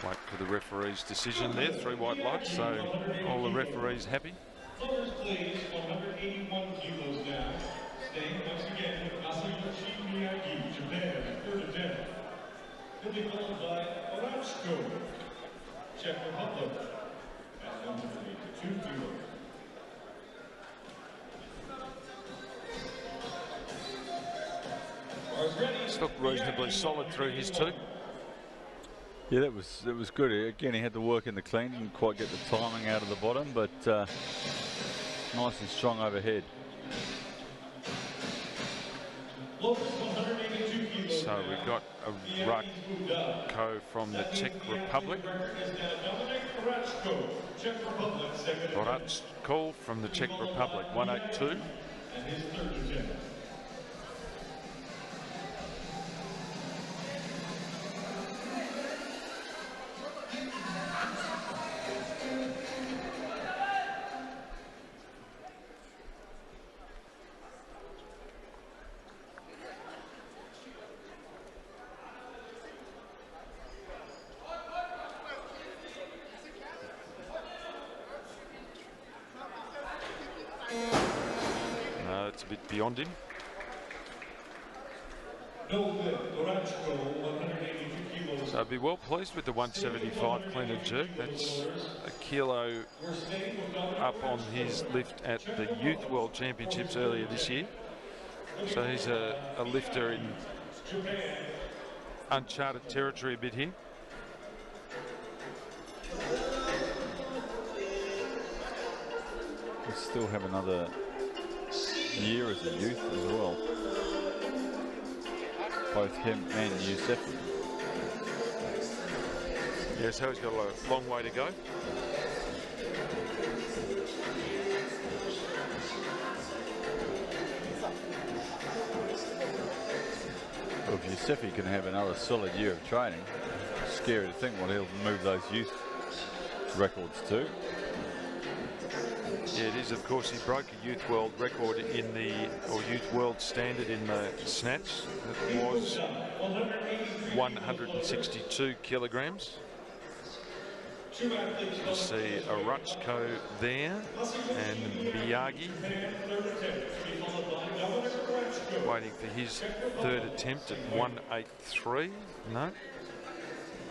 Wait for the referee's decision there. 3 white lights, so all the referees happy. Floaters, please. 181 kilos now. Staying once again with Masayoshi Miyagi, Japan, third attempt. He'll be followed by Orachko, Czech Republic, at 182 kilos. He's looked reasonably solid through his 2. Yeah, that was good. Again, he had to work in the clean, didn't quite get the timing out of the bottom, but nice and strong overhead. So we've got a Rutko from the Czech Republic. Rutko from the Czech Republic, 182. And his third attempt. No, it's a bit beyond him. So I'd be well pleased with the 175 clean and jerk. That's a kilo up on his lift at the Youth World Championships earlier this year. So he's a lifter in uncharted territory a bit here. He'll still have another year as a youth as well. Both him and Yusefi. Yeah, so he's got a long way to go. Well, if Yusefi can have another solid year of training, it's scary to think what he'll move those youth records to. Yeah, it is. Of course, he broke a youth world record in the, or youth world standard in the snatch. It was 162 kilograms. You see a Rutko there and Miyagi waiting for his third attempt at 183. No,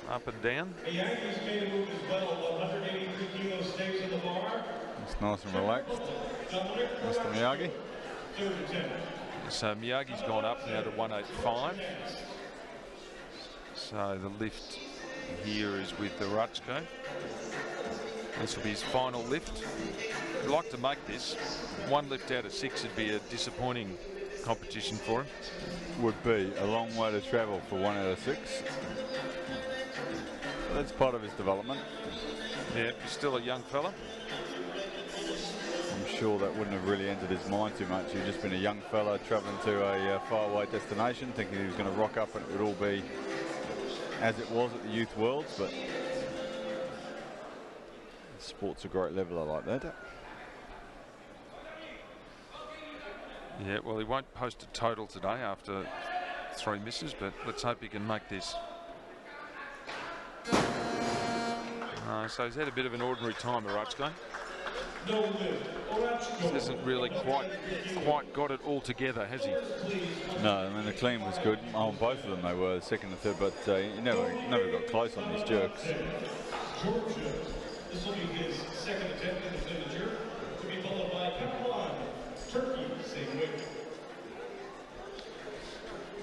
up and down. It's nice and relaxed, Mr. Miyagi. So Miyagi's gone up now to 185. So the lift here is with the Rutko. This will be his final lift. I'd like to make this. 1 lift out of 6 would be a disappointing competition for him. Would be a long way to travel for 1 out of 6. That's part of his development. Yeah, he's still a young fella. I'm sure that wouldn't have really entered his mind too much. He'd just been a young fella travelling to a faraway destination, thinking he was going to rock up and it would all be as it was at the Youth Worlds, but sport's a great level, I like that. Yeah, well, he won't post a total today after 3 misses, but let's hope he can make this. So he's had a bit of an ordinary time, Arachko. He hasn't really quite got it all together, has he? No, I mean the clean was good. On both of them they were, second and third, but he never got close on these jerks. Georgia. This will be his second attempt in the clean jerk, to be followed by Caroline. Turkey, same weight.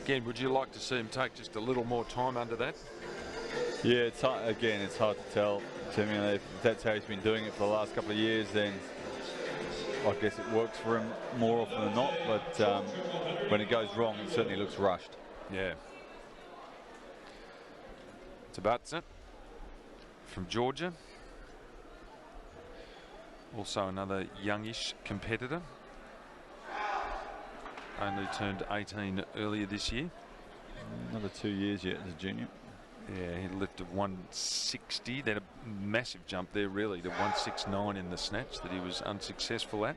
Again, would you like to see him take just a little more time under that? Yeah, it's hard, again, it's hard to tell, Tim. You know, if that's how he's been doing it for the last couple of years, then I guess it works for him more often than not. But when it goes wrong, it certainly looks rushed. Yeah. Tabata from Georgia. Also another youngish competitor. Only turned 18 earlier this year. Another 2 years yet as a junior. Yeah, he lifted 160. Then a massive jump there, really, to 169 in the snatch that he was unsuccessful at.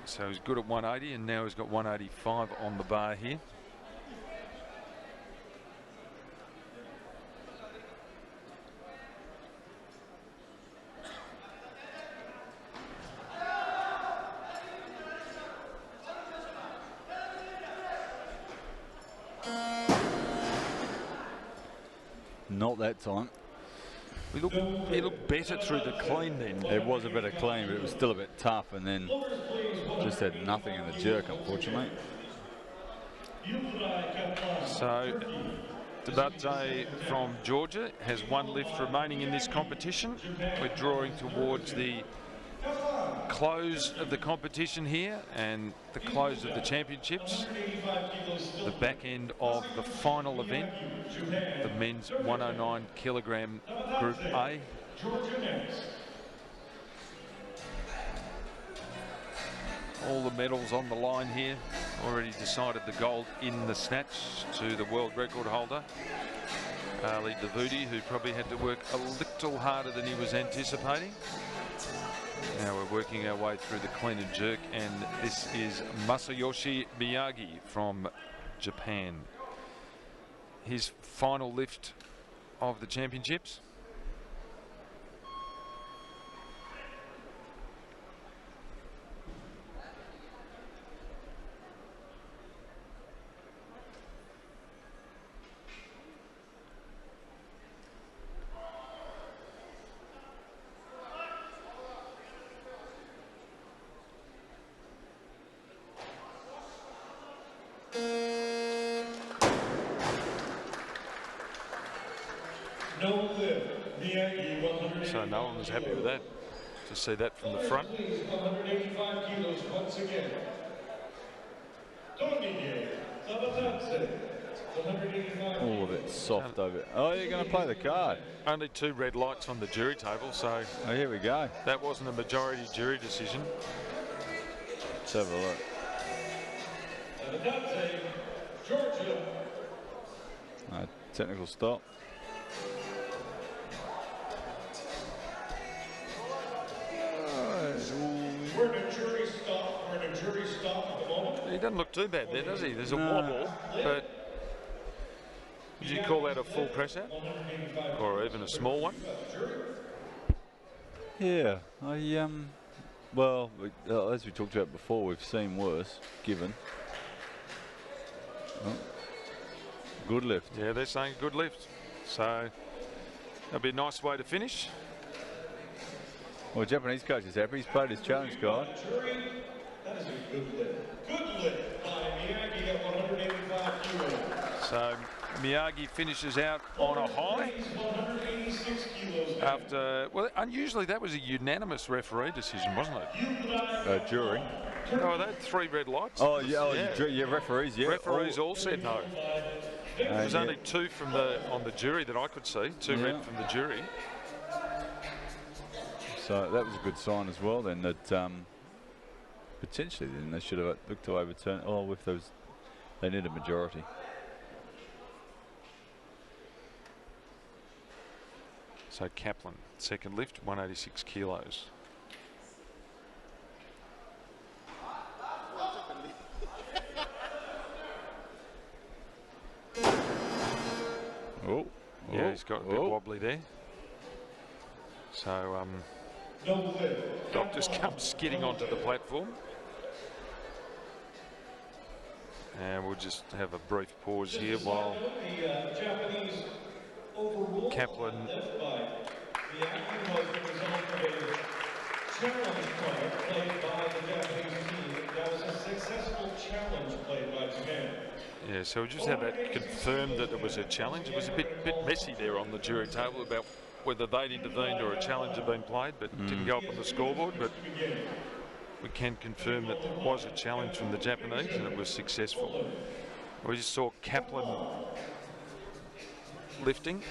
So he's good at 180, and now he's got 185 on the bar here. Not that time. He looked better through the clean then. It was a better clean, but it was still a bit tough, and then just had nothing in the jerk, unfortunately. So Tabata from Georgia has 1 lift remaining in this competition. We're drawing towards the close of the competition here and the close of the championships. The back end of the final event, the men's 109 kilogram Group A. All the medals on the line here. Already decided the gold in the snatch to the world record holder, Ali Dawoodi, who probably had to work a little harder than he was anticipating. Now we're working our way through the clean and jerk, and this is Masayoshi Miyagi from Japan. His final lift of the championships. So no one was happy with that. To see that from the front. 185 kilos once again. All of it soft over. Oh, you're going to play the card. Only 2 red lights on the jury table, so oh, here we go. That wasn't a majority jury decision. Let's have a look. Georgia. Technical stop. We're in a jury stop. We're in a jury stop at the moment. He doesn't look too bad there, does he? There's a wobble, but would you call that a full press out? Or even a small one? Yeah, well, as we talked about before, we've seen worse, given. Oh, good lift. Yeah, they're saying good lift. So that'll be a nice way to finish. Well, Japanese coach is happy. He's played his challenge card. That is a good lift. Good lift by Miyagi at 185 kilos. So Miyagi finishes out on a high. 186 kilos. After, well, unusually that was a unanimous referee decision, wasn't it? Jury. Oh, they had 3 red lights. Oh, yeah, referees, yeah. Referees all said no. There's only 2 on the jury that I could see. 2 red from the jury. So So that was a good sign as well then, that potentially then they should have looked to overturn. Oh, with those, they need a majority. So Kaplan, second lift, 186 kilos. Oh, yeah, he's got a bit wobbly there. So Doc just comes skidding onto the platform. And we'll just have a brief pause here while Kaplan The action was the result of a challenge product played by the Japanese team. That was a successful challenge played by Japan. Yeah, so we just had that confirmed that it was a challenge. It was a bit messy there on the jury table about whether they'd intervened or a challenge had been played, but didn't go up on the scoreboard. But we can confirm that there was a challenge from the Japanese and it was successful. We just saw Kaplan lifting.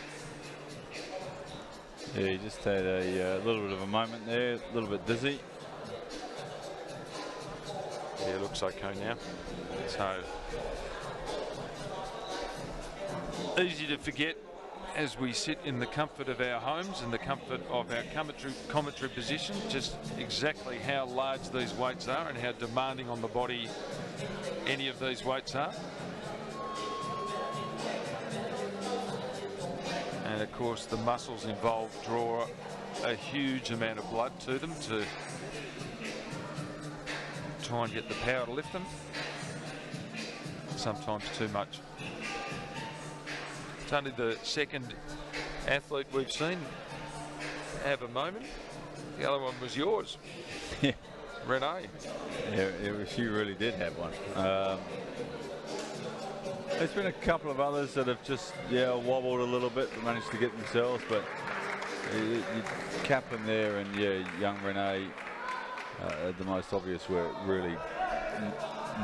Yeah, he just had a little bit of a moment there, a little bit dizzy. Yeah, it looks okay now. So easy to forget as we sit in the comfort of our homes and the comfort of our commentary position, just exactly how large these weights are and how demanding on the body any of these weights are. And of course the muscles involved draw a huge amount of blood to them to try and get the power to lift them. Sometimes too much. It's only the second athlete we've seen have a moment. The other one was yours. Yeah. Renee. Yeah, she really did have one. There's been a couple of others that have just wobbled a little bit, but managed to get themselves. But Kaplan there and young Renee are the most obvious where it really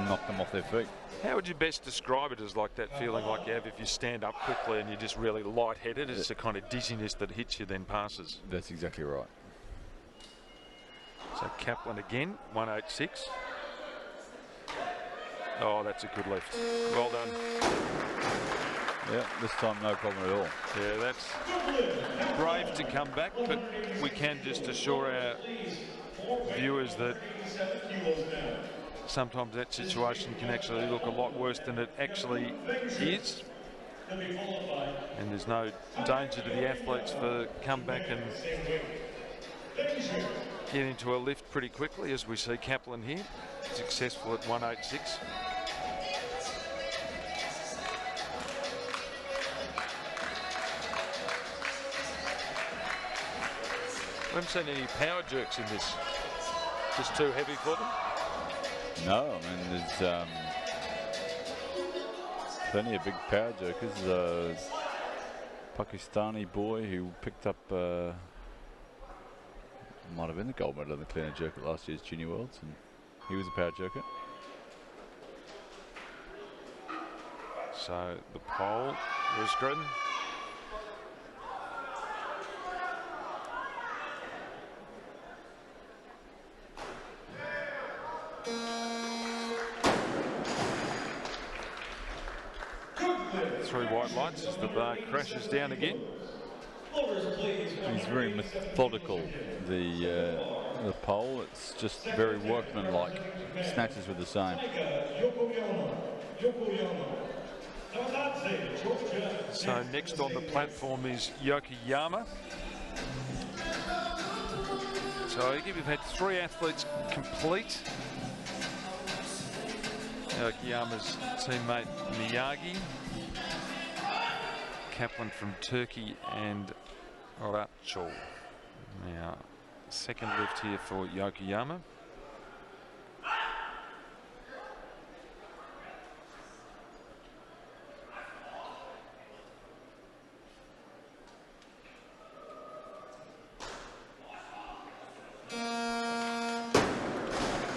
knocked them off their feet. How would you best describe it? As like that feeling like you have if you stand up quickly and you're just really lightheaded? It's a kind of dizziness that hits you then passes. That's exactly right. So Kaplan again, 186. Oh, that's a good lift. Well done. Yeah, this time no problem at all. Yeah, that's brave to come back, but we can just assure our viewers that sometimes that situation can actually look a lot worse than it actually is. And there's no danger to the athletes for come back and get into a lift pretty quickly, as we see Kaplan here, successful at 186. We haven't seen any power jerks in this. Just too heavy for them? No, I mean, there's plenty of big power jerkers. Pakistani boy who picked up, might have been the gold medal in the clean and jerk at last year's Junior Worlds, and he was a power jerker. So the pole was good. Three white lights as the bar crashes down again. He's very methodical, the pole. It's just very workmanlike. Snatches with the same. So next on the platform is Yokoyama. So we've had three athletes complete. Yokoyama's teammate Miyagi, Kaplan from Turkey, and Rachel. Now, second lift here for Yokoyama.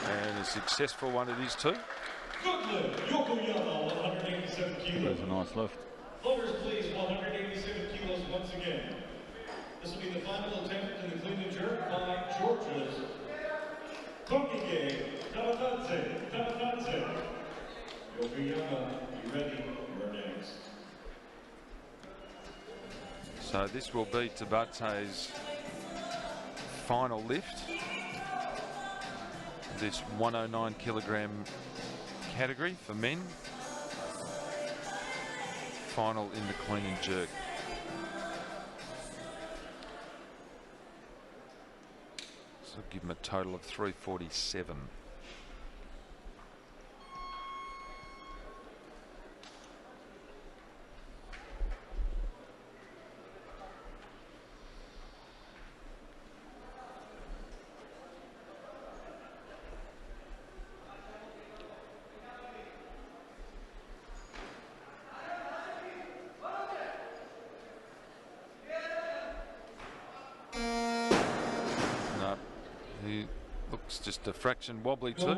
And a successful one it is too. Yokoyama, 187 kilos. That was a nice lift. Floaters, please, 187 kilos once again. This will be the final attempt in the clean and jerk by Tabata. Yokoyama, you ready? You're next. So this will be Tabata's final lift. This 109 kilogram category for men. Final in the clean and jerk. So give him a total of 347. He looks just a fraction wobbly too.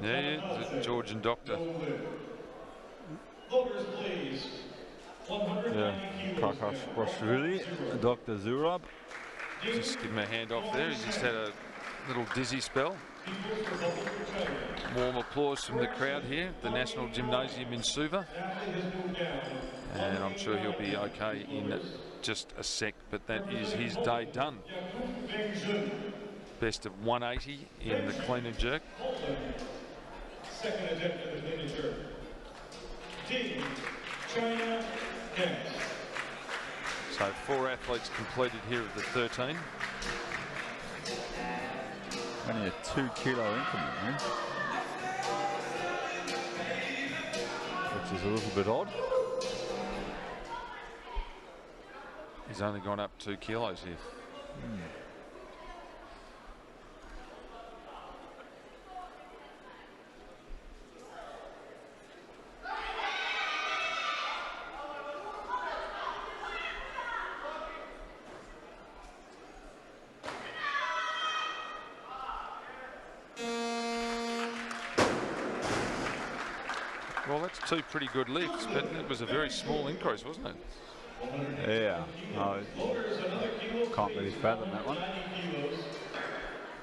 Yeah, the Georgian doctor. Yeah, Kakashvili, Dr. Zurab. Just give him a hand off there. He just had a little dizzy spell. Warm applause from the crowd here at the National Gymnasium in Suva. And I'm sure he'll be okay in just a sec, but that is his day done. Best of 180 in the clean and jerk. Second attempt at the clean and jerk. Team China next. So 4 athletes completed here of the 13. Only a 2 kilo increment, man. Which is a little bit odd. He's only gone up 2 kilos here. Well, that's 2 pretty good lifts, but it was a very small increase, wasn't it? Yeah, no, can't really fathom that one.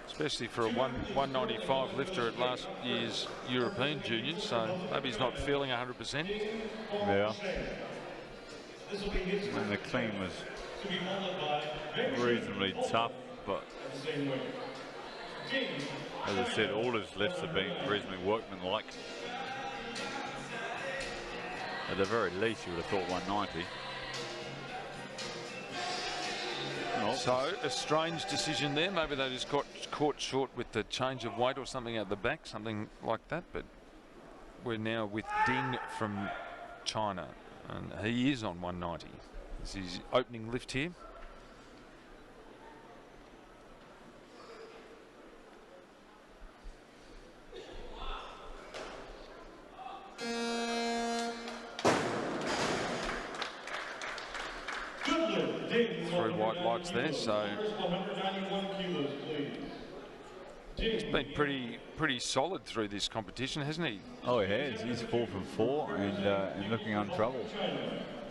Especially for a 195 lifter at last year's European Juniors, so maybe he's not feeling 100%. Yeah. And the clean was reasonably tough, but as I said, all his lifts have been reasonably workmanlike. At the very least, you would have thought 190. Oh. So a strange decision there. Maybe they just got caught short with the change of weight or something out the back, something like that. But we're now with Ding from China, and he is on 190. This is his opening lift here. Through white lights there, so he's been pretty solid through this competition, hasn't he? Oh, he has. He's 4 from 4 and looking untroubled.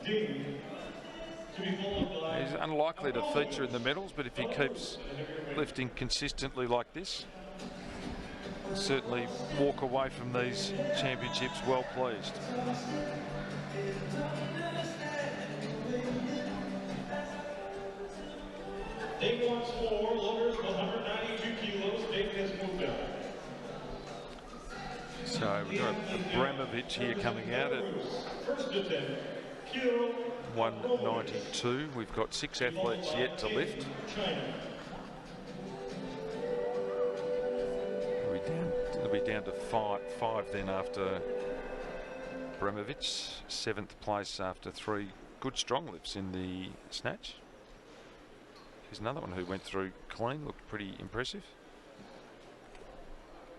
He's unlikely to feature in the medals, but if he keeps lifting consistently like this, he'll certainly walk away from these championships well pleased. Dave wants 4, Lovers 192 kilos, Dave has moved up. So we've got Abramovich here coming out at First attempt, Kiro 192. We've got 6 athletes yet to lift. It'll be down to five then after Abramovich. 7th place after 3 good strong lifts in the snatch. Here's another one who went through clean, looked pretty impressive.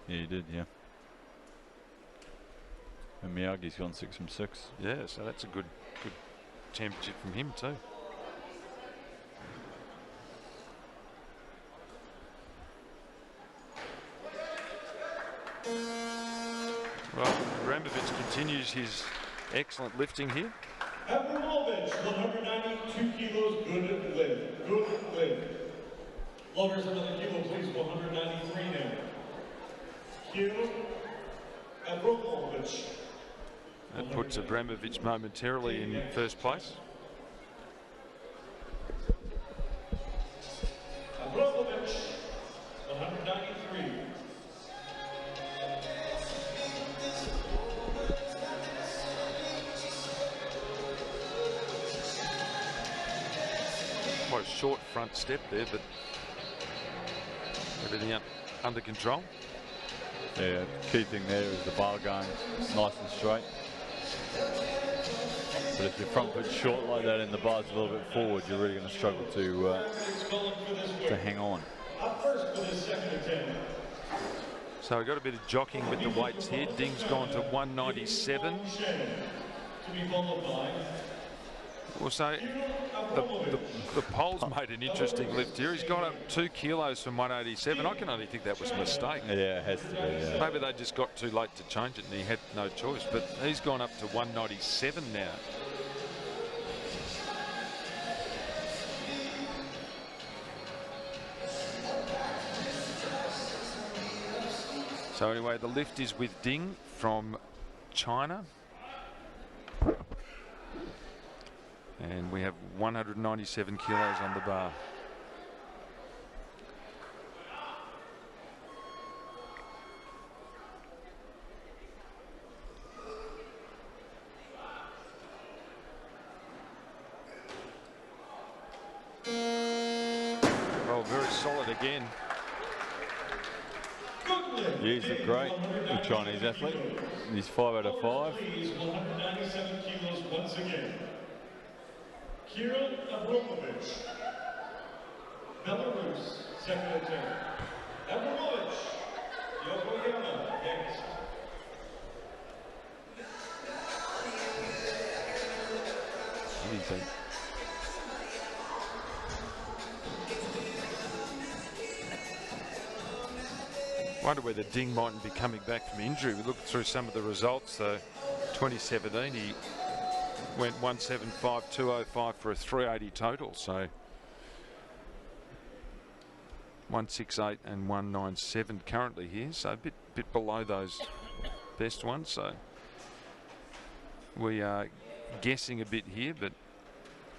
Yeah, he did, yeah. And Miyagi's gone 6 from 6. Yeah, so that's a good championship from him too. Well, Abramovich continues his excellent lifting here. Abramovich, 192 kilos, good lift. Lovers, another kilo, please, 193 now. That puts Abramovich momentarily in first place. Abramovich, 193. Quite a short front step there, but everything under control. Yeah, key thing there is the bar going nice and straight. But if your front foot's short like that and the bar's a little bit forward, you're really going to struggle to hang on. Up first for this second attempt. So we've got a bit of jockeying with the weights here. Ding's gone to 197. To be followed by Also, the pole's made an interesting lift here. He's gone up 2 kilos from 187. I can only think that was a mistake. Yeah, it has to be. Yeah. Maybe they just got too late to change it and he had no choice. But he's gone up to 197 now. So anyway, the lift is with Ding from China. And we have 197 kilos on the bar. Oh, very solid again. He's a great Chinese athlete. He's 5 out of 5. 197 kilos once again. Kirill Abramovich, Belarus, second attempt. Abramovich, Yokoyama, next. What do you think? Wonder whether Ding mightn't be coming back from injury. We looked through some of the results. 2017, he went 175, 205 for a 380 total. So 168 and 197 currently here. So a bit below those best ones. So we are guessing a bit here, but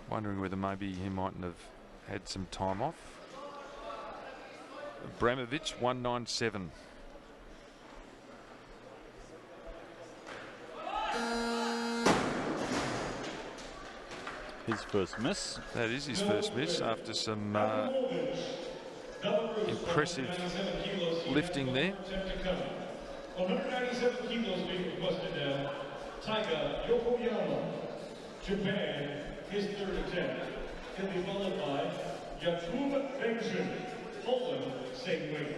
wondering whether maybe he mightn't have had some time off. Abramovich 197. His first miss. That is his first miss after some impressive lifting there. 197 kilos being requested now. Taiga Yokoyama, Japan, his third attempt. He'll be followed by Jakub Benjamin, Poland, same weight.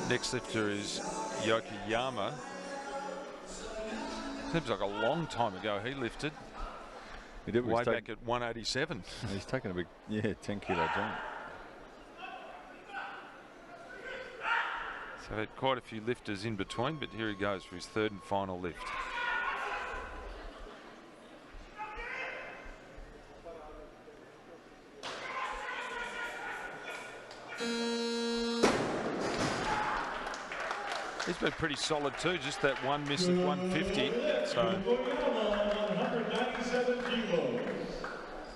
Next lifter is Yokoyama. Seems like a long time ago he lifted. He did way back at 187. He's taken a big, 10 kilo jump. So had quite a few lifters in between, but here he goes for his third and final lift. He's been pretty solid too, just that one miss at 150. So 197 kilos.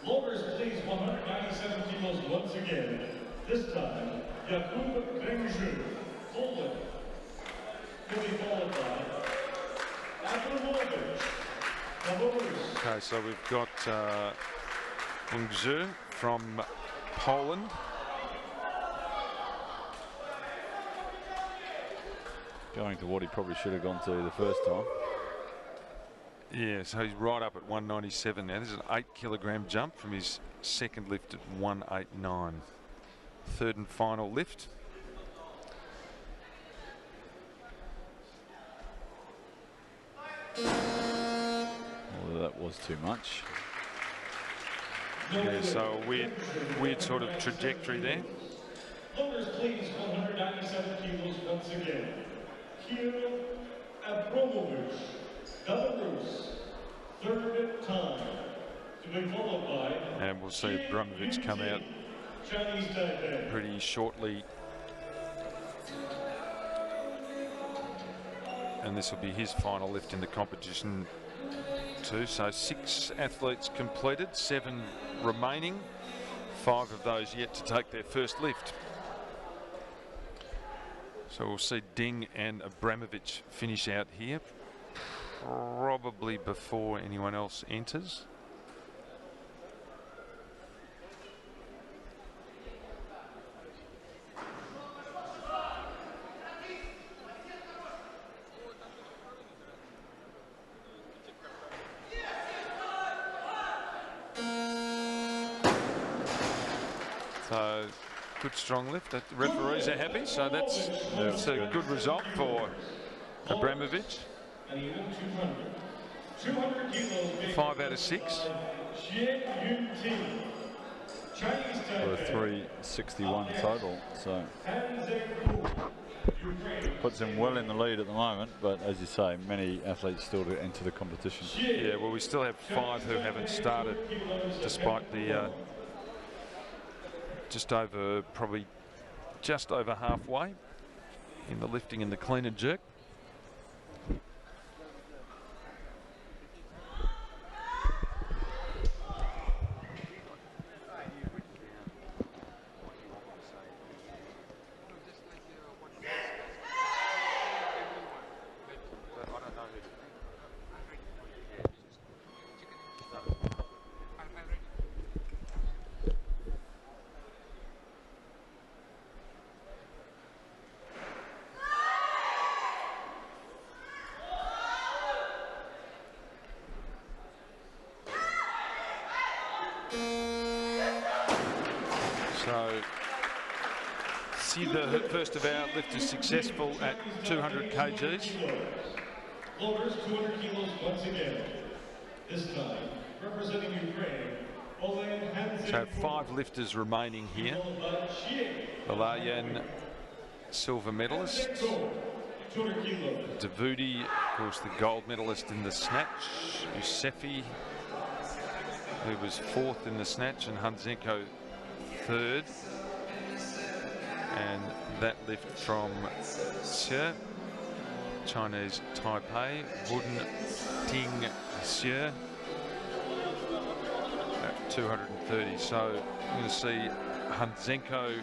Lowers, please, 197 kilos once again. This time, Jakub Benjamin, Poland. He'll be followed by Abramovich, Belarus. okay, so we've got Ungzu from Poland. Going to what he probably should have gone to the first time. Yeah, so he's right up at 197 now. This is an 8 kilogram jump from his second lift at 189. Third and final lift. Well, that was too much. Yeah, so a weird sort of trajectory there. Lowers, please, 197 kilos once again. Kirill Abramovich, Belarus, third time, to be followed by. And we'll see Abramovich come out Chinese Taipei. pretty shortly. And this will be his final lift in the competition too. So 6 athletes completed, 7 remaining, 5 of those yet to take their first lift. So we'll see Ding and Abramovich finish out here, probably before anyone else enters. So good strong lift. The referees are happy, so that's a good result for Abramovich. 5 out of 6. For a 361 total, so puts him well in the lead at the moment, but as you say, many athletes still to enter the competition. Yeah, well, we still have 5 who haven't started, despite the probably just over halfway in the lifting and the clean and jerk. So, see the first of our lifters successful at 200 kgs. Floaters 200 kilos once again. This time, representing Ukraine, so 5 lifters remaining here. Balayan, silver medalist. Davudi, of course, the gold medalist in the snatch. Yusefi, who was 4th in the snatch, and Hanzenko 3rd. And that lift from Xie, Chinese Taipei, Wooden Ting Xie at 230. So we're going to see Hanzenko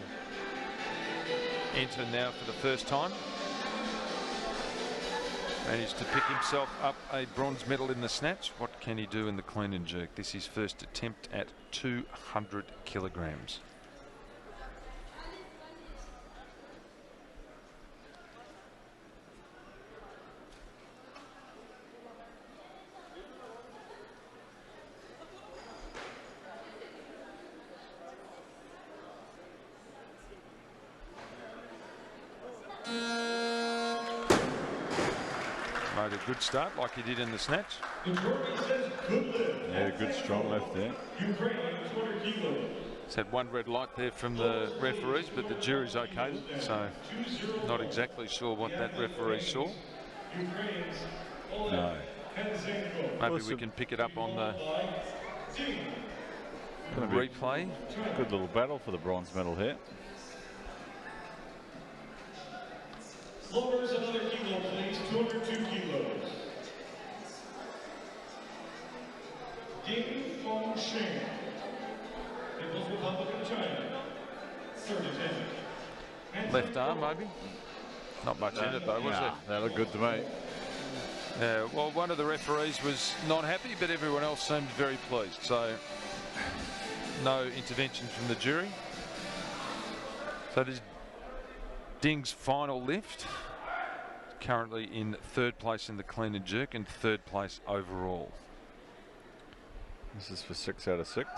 enter now for the first time. Managed to pick himself up a bronze medal in the snatch. What can he do in the clean and jerk? This is his first attempt at 200 kilograms. Made a good start like he did in the snatch. Yeah, good strong left there. It's had 1 red light there from the referees, but the jury's okay, so not exactly sure what that referee saw. No. Maybe we can pick it up on the replay. Good little battle for the bronze medal here. Floaters another kilo, please. 202 kilos. Ding Fengsheng, People's Republic of China. 3rd attempt. Left arm, maybe. Not much in it, though, was there? That looked good to me. Yeah, well, one of the referees was not happy, but everyone else seemed very pleased. So, no intervention from the jury. So, this is Ding's final lift. Currently in 3rd place in the clean and jerk and 3rd place overall. This is for 6 out of 6.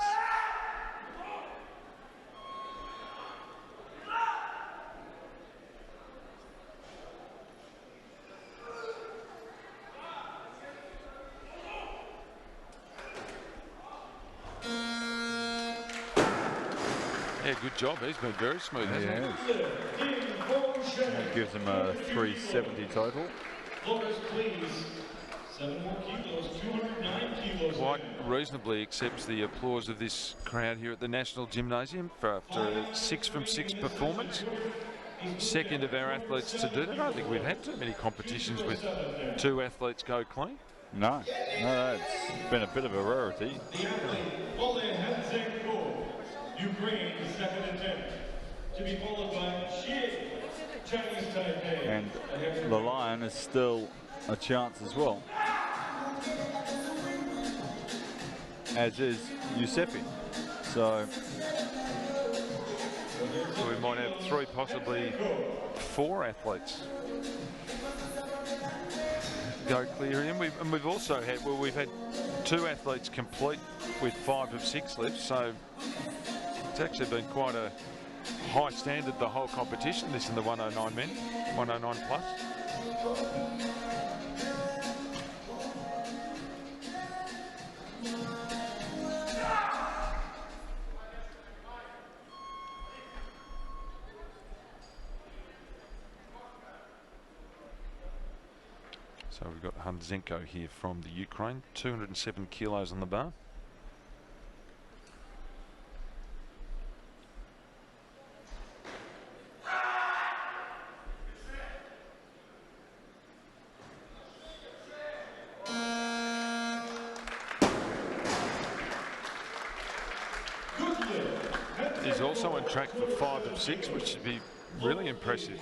Yeah, good job. He's been very smooth, hasn't he? That gives him a 370 total. Floaters, please. 7 more kilos, 209 kilos. Quite reasonably accepts the applause of this crowd here at the National Gymnasium after a 6 from 6 performance. Second of our athletes to do that. I don't think we've had too many competitions with 2 athletes go clean. No, it's been a bit of a rarity. The athlete, Ukraine, second attempt, to be followed by Chinese Taipei. And the Lion is still a chance as well, as is Giuseppe. So we might have 3, possibly 4 athletes go clear in. We've also had, well, we've had 2 athletes complete with 5 of 6 lifts, so it's actually been quite a high standard, the whole competition, this in the 109 men, 109 plus. So we've got Handzenko here from the Ukraine, 207 kilos on the bar. He's also on track for 5 of 6, which should be really impressive.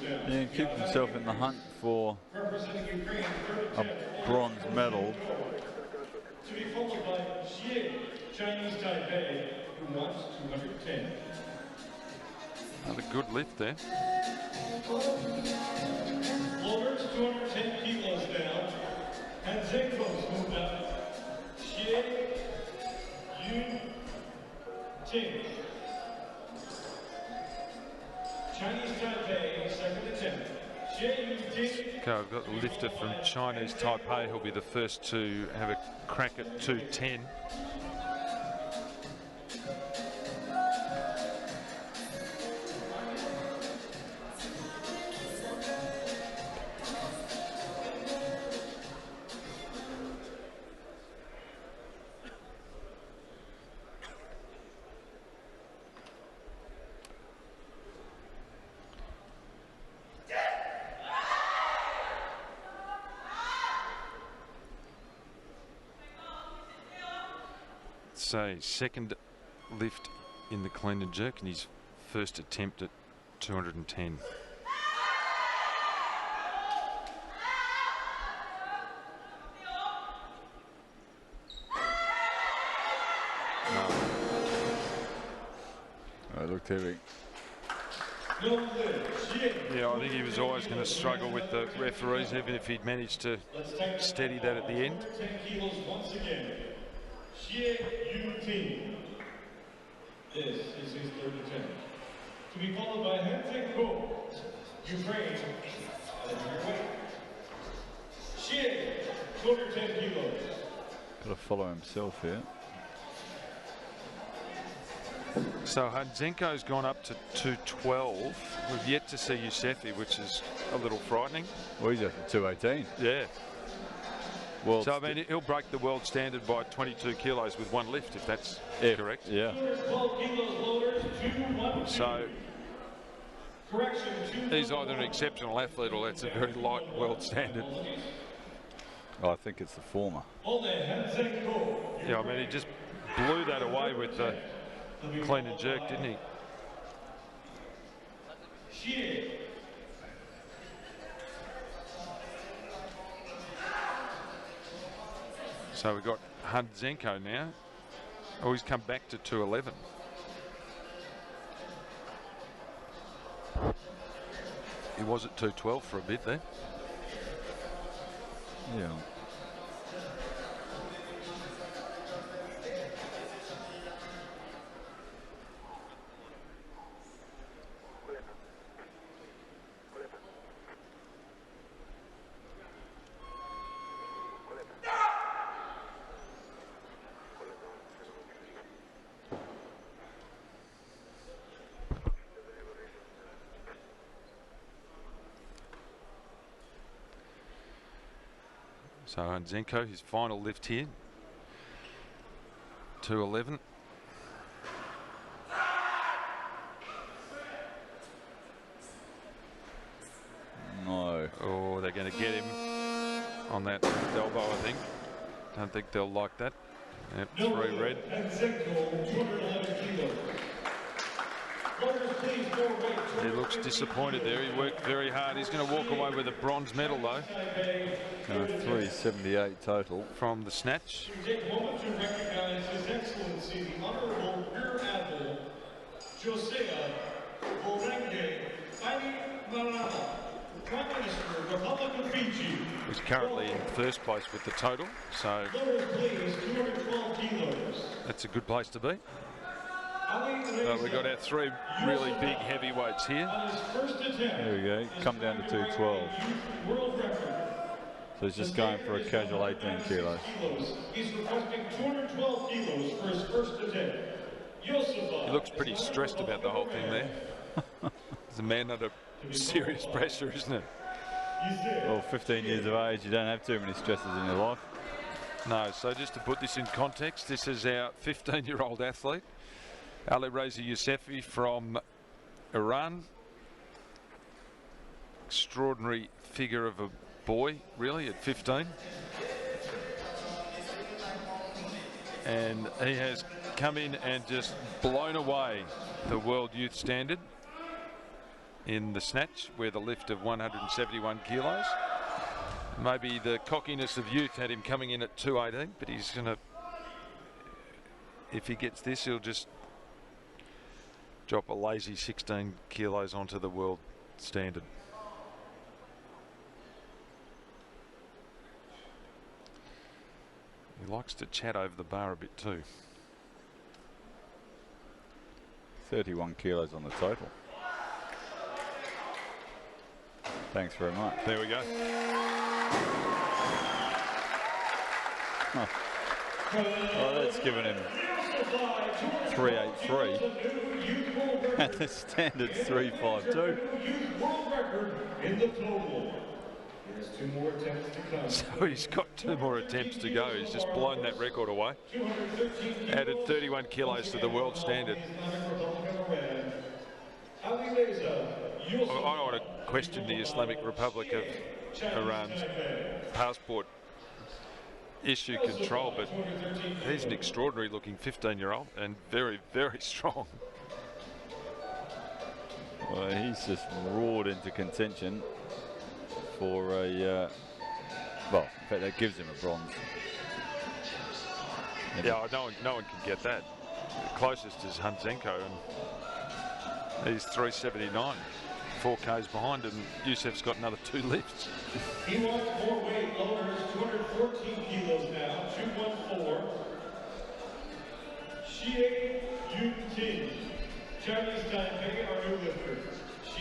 Yeah, and keep himself in the hunt for a bronze medal. To be followed by Chinese Taipei, who wants 210. Another good lift there. Floaters, 210 kilos down. And Zenko's moved up. Yun Ting. Chinese Taipei, second attempt. Okay, I've got the lifter from Chinese Taipei. He'll be the first to have a crack at 210. So second lift in the clean and jerk, and his first attempt at 210. It looked heavy. Yeah, I think he was always going to struggle with the referees, even if he'd managed to steady that at the end. 10 kilos once again. Yun Ting. This is his third attempt. To be followed by Handzenko, Ukraine, at a weight. 210 kilos. Got to follow himself here. So Handzenko's gone up to 212. We've yet to see Giuseppe, which is a little frightening. Well, he's up to 218. Yeah. Well, So, I mean, he'll break the world standard by 22 kilos with one lift, if that's correct. Yeah. 12 kilos loaders, 212. So, Correction, he's either an exceptional athlete or that's a very light world standard. Oh, I think it's the former. Yeah, I mean, he just blew that away with the clean and jerk, didn't he? So we've got Handzenko now. Oh, he's come back to 211. He was at 212 for a bit there. Yeah. So Hunzenko, his final lift here, 211. No. Oh, they're going to get him on that elbow, I think. Don't think they'll like that. Yep, 3 red. He looks disappointed there. He worked very hard. He's going to walk away with a bronze medal, though. 378 total. From the snatch. Take a moment to recognize His Excellency, the Honorable Rear Admiral Josiah Borange Bainimarama, Prime Minister, Republic of Fiji. He's currently in first place with the total, so Please, 212 kilos. that's a good place to be. We've got our 3 really big heavyweights here. There we go. Come down to 212. So he's just going for a casual 18 kilos. He's requesting 212 kilos for his first attempt. He looks pretty stressed about the whole thing there. He's a man under serious pressure, isn't it? Well, 15 years of age, you don't have too many stresses in your life. No, so just to put this in context, this is our 15-year-old athlete, Ali Reza Yousefi from Iran. Extraordinary figure of a boy, really, at 15. And he has come in and just blown away the world youth standard in the snatch, where the lift of 171 kilos. Maybe the cockiness of youth had him coming in at 218, but he's going to, if he gets this, he'll just drop a lazy 16 kilos onto the world standard. He likes to chat over the bar a bit too. 31 kilos on the total. Thanks very much. There we go. Huh. Well, that's given him 383, and the standard's 352. So he's got 2 more attempts to go. He's just blown that record away. Added 31 kilos to the world standard. I don't want to question the Islamic Republic of Iran's passport issue control, but he's an extraordinary looking 15-year-old and very, very strong. Well, he's just roared into contention for a, well, in fact, that gives him a bronze. Yeah, no one can get that. The closest is Hunzenko, and he's 379. 4 Ks behind, and Youssef's got another 2 lifts. He wants more weight, lowers 214 kilos now, 214. Xie Yunting, Chinese Taipei, our new lifter.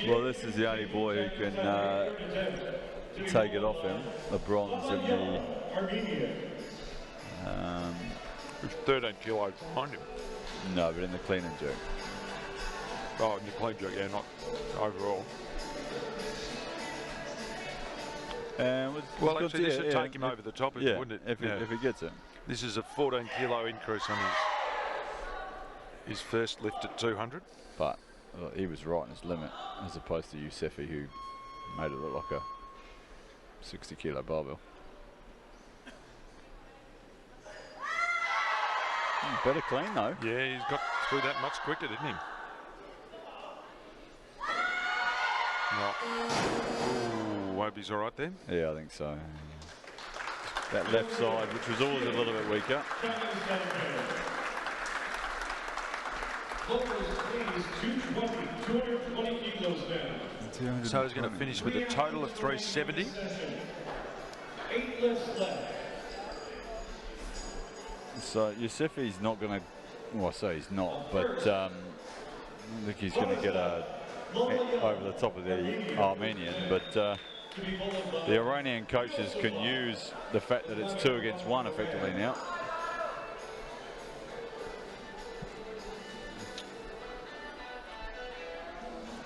Well, this is the only boy who can take it off him, the bronze in the... There's 13 kilos behind him. No, but in the clean and jerk. Oh, in the clean jerk, yeah, not overall. Well, actually, this would take him over the top, wouldn't it? If he gets it. This is a 14 kilo increase on his first lift at 200. But he was right in his limit, as opposed to Yousefi, who made it look like a 60 kilo barbell. Better clean though. Yeah, he's got through that much quicker, didn't he? Ooh, Wobie's all right there. Yeah, I think so. That left side, which was always a little bit weaker. So he's going to finish with a total of 370. 8 lifts left. So Yousefi's not going to, well, I say he's not, but I think he's going to get over the top of the Armenian, but the Iranian coaches can use the fact that it's 2 against 1 effectively now.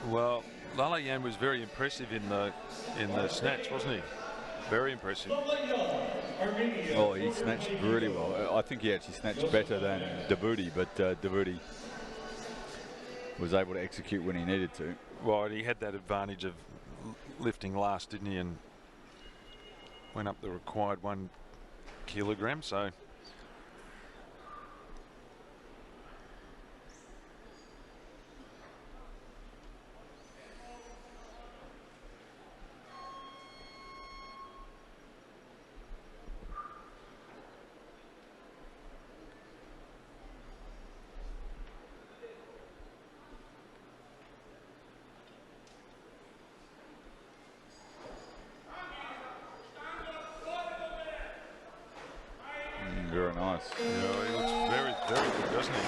Well, Lalayan was very impressive in the snatch, wasn't he? Very impressive. Oh, he snatched really well. I think he actually snatched better than Tabata, but Tabata was able to execute when he needed to. Well, he had that advantage of lifting last, didn't he? And went up the required 1 kilogram, so. Very nice. Yeah, he looks very, very good, doesn't he?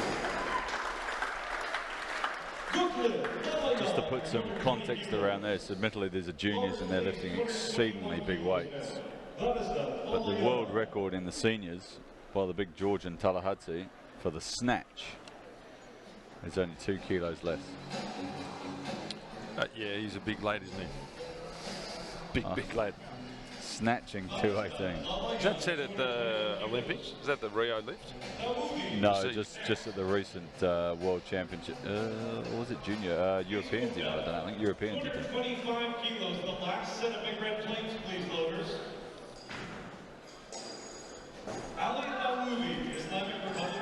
Just to put some context around this, admittedly there's a juniors and they're lifting exceedingly big weights. But the world record in the seniors by the big Georgian Tallahassee for the snatch is only 2 kilos less. Yeah, he's a big lad, isn't he? Big lad. Snatching 218. Is that set at the Olympics? Is that the Rio lift? No, just at the recent World Championship. Or was it junior? Europeans even, I don't know. I think Europeans even. 25 kilos, the last set of big red plates, please, loaders.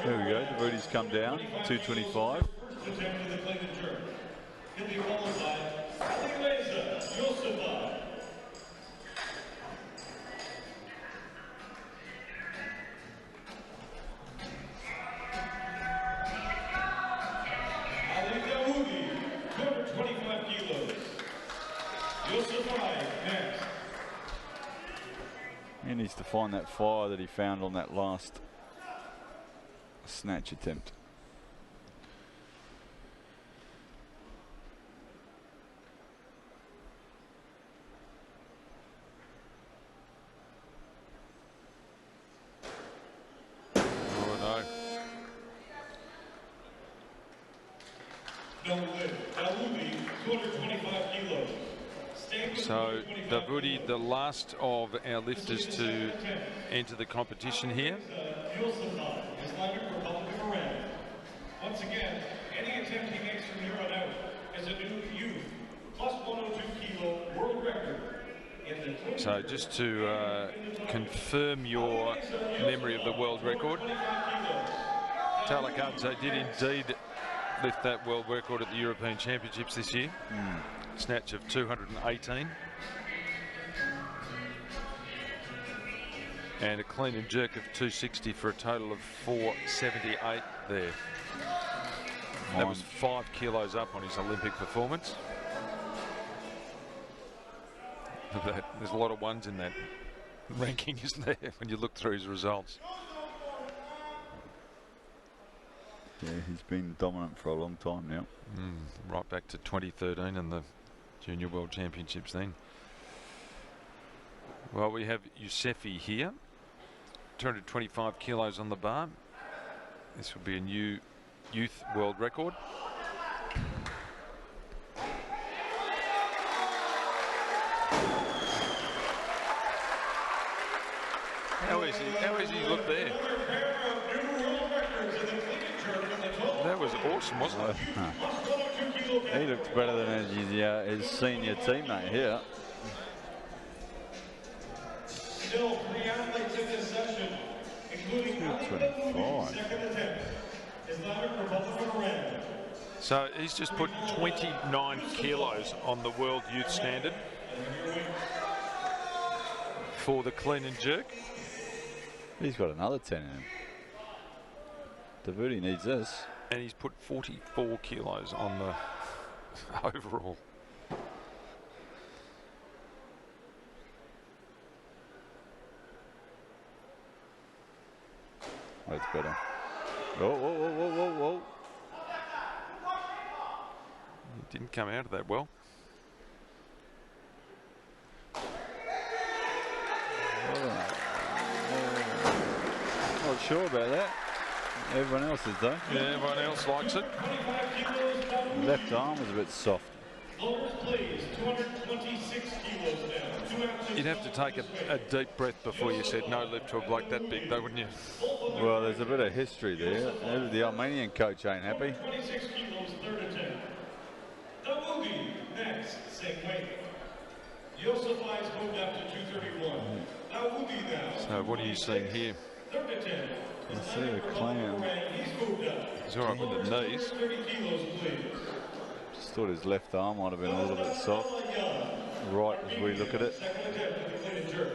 There we go, the booty's come down, 225. First attempt to the clean and jerk. He'll be followed by Yoseva. He needs to find that fire that he found on that last snatch attempt. Oh no. So Tabata, the last of our lifters to enter the competition here. Once again, any attempt he makes from here on out is a new youth plus 102 kilo world record. So just to confirm your memory of the world record, Tallahassee did indeed lift that world record at the European Championships this year. Snatch of 218. And a clean and jerk of 260 for a total of 478 there. That was 5 kilos up on his Olympic performance. Look at that. There's a lot of ones in that ranking, isn't there, when you look through his results? Yeah, he's been dominant for a long time now. Right back to 2013 and the Junior World Championships then. Well, we have Yusefi here. 225 kilos on the bar. This will be a new youth world record. How is he look there? That was awesome, wasn't it? He looks better than his senior teammate here. Still 3 athletes in this session, including 225. second attempt. Islamic Republic of Iran. So he's just put 29 kilos on the world youth standard for the clean and jerk. He's got another 10 in him. Tabata needs this. And he's put 44 kilos on the overall. That's better. Whoa, whoa, whoa, whoa, whoa, whoa. He didn't come out of that well. Not sure about that. Everyone else is though. Yeah, everyone else likes it. Left arm was a bit soft. Lowers please, 226 kilos now. You'd have to take a deep breath before you said no lift to a bloke that big, though, wouldn't you? Well, there's a bit of history there. The Armenian coach ain't happy. 26 kilos, third attempt. Dawoudi, next, same weight. Yosefai's moved up to 231. Dawoudi now. So what are you seeing here? Third attempt. I see the clan. He's moved up. He's all right with the knees. 30 kilos, please. Just thought his left arm might have been a little bit soft. Right as we look at it. Second attempt with the clean and jerk.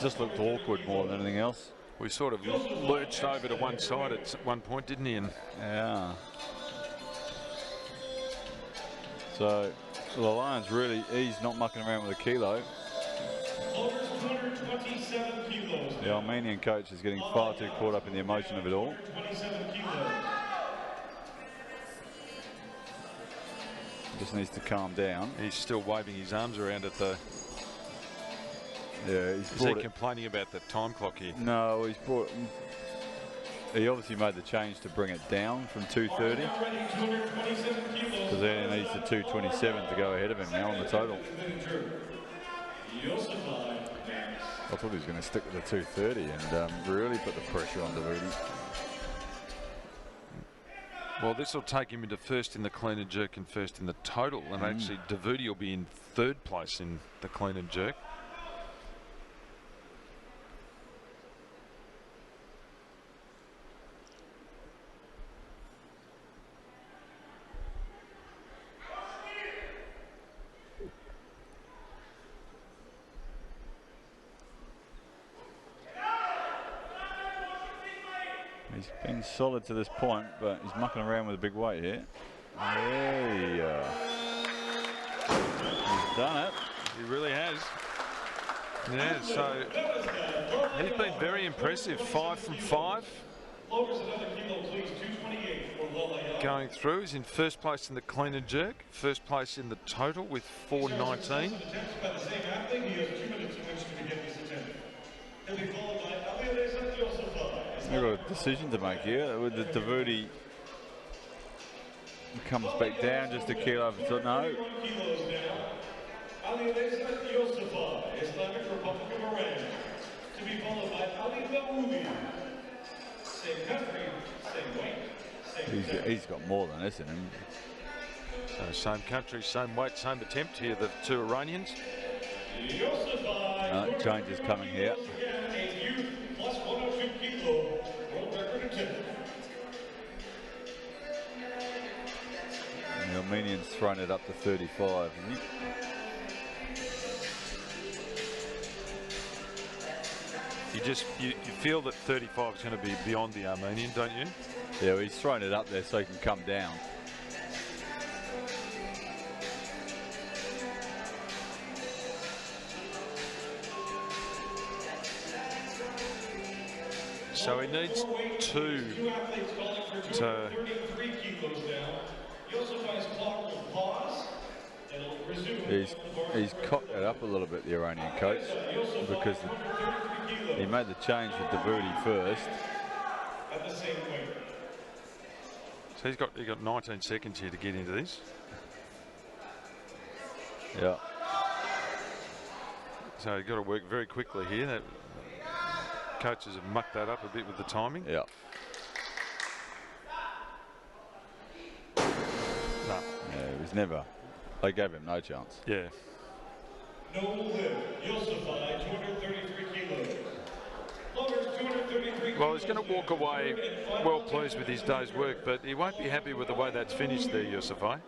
Just looked awkward more than anything else. We sort of lurched over to one side at one point, didn't he? And Yeah. So the Lions really, he's not mucking around with a kilo. Lowers 227 kilos. The Armenian coach is getting far too caught up in the emotion of it all. 27 kilos. Just needs to calm down. he's still waving his arms around at the... Yeah, he's Is he brought it. complaining about the time clock here? No, he's brought. He obviously made the change to bring it down from 230 because he needs the 227 to go ahead of him now on the total. I thought he was going to stick with the 230 and really put the pressure on Dawoudi. Well, this will take him into first in the clean and jerk and first in the total, and actually Dawoudi will be in third place in the clean and jerk. He's been solid to this point, but he's mucking around with a big weight here. Yeah, he's done it. He really has. Yeah, so he's been very impressive. 5 from 5. Lowers another kilo, please. 228 for Wallayan. Going through, he's in first place in the clean and jerk, first place in the total with 419. Attempts by the same athlete. He has 2 minutes in which to begin this attempt. He'll be followed by Alireza Yosefai. They've got a decision to make here. With the Dawoudi comes back down just a kilo. So no. 31 kilos now. Alireza Yosefai, Islamic Republic of Iran. To be followed by Ali Dawoudi. Same country, same weight, same He's got more than this in him. So same country, same weight, same attempt here, the two Iranians. Yosefai. Change is coming here. Again, a youth plus 102 kilo world record attempt. And the Armenian's thrown it up to 35. Isn't he? You feel that 35 is going to be beyond the Armenian, don't you? Yeah, well, he's thrown it up there so he can come down. So he needs 2 to... 33 kilos now. Yosefai's clock will pause. It'll resume. He's cocked it up a little bit, the Iranian coach, because he made the change with Dawoudi first. At the same weight. So he got 19 seconds here to get into this. Yeah. So you've got to work very quickly here. That coaches have mucked that up a bit with the timing. Yeah. No. Yeah, it was never. They gave him no chance. Yeah. No lift. Yosefai, 233 kilos. Lowers 233 Well, he's going to walk away well pleased with his day's work, but he won't be happy with the way that's finished there, Yosefai.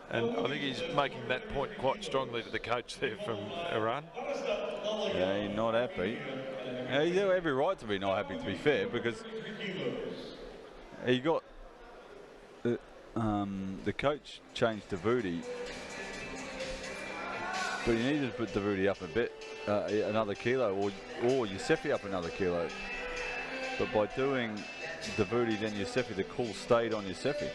And I think he's making that point quite strongly to the coach there from Iran. Yeah, he's not happy. Yeah, he's got every right to be not happy, to be fair, because he got the coach changed Dawoudi, but he needed to put Dawoudi up a bit, another kilo, or Yosefi up another kilo. But by doing Dawoudi then Yosefi, the call stayed on Yosefi.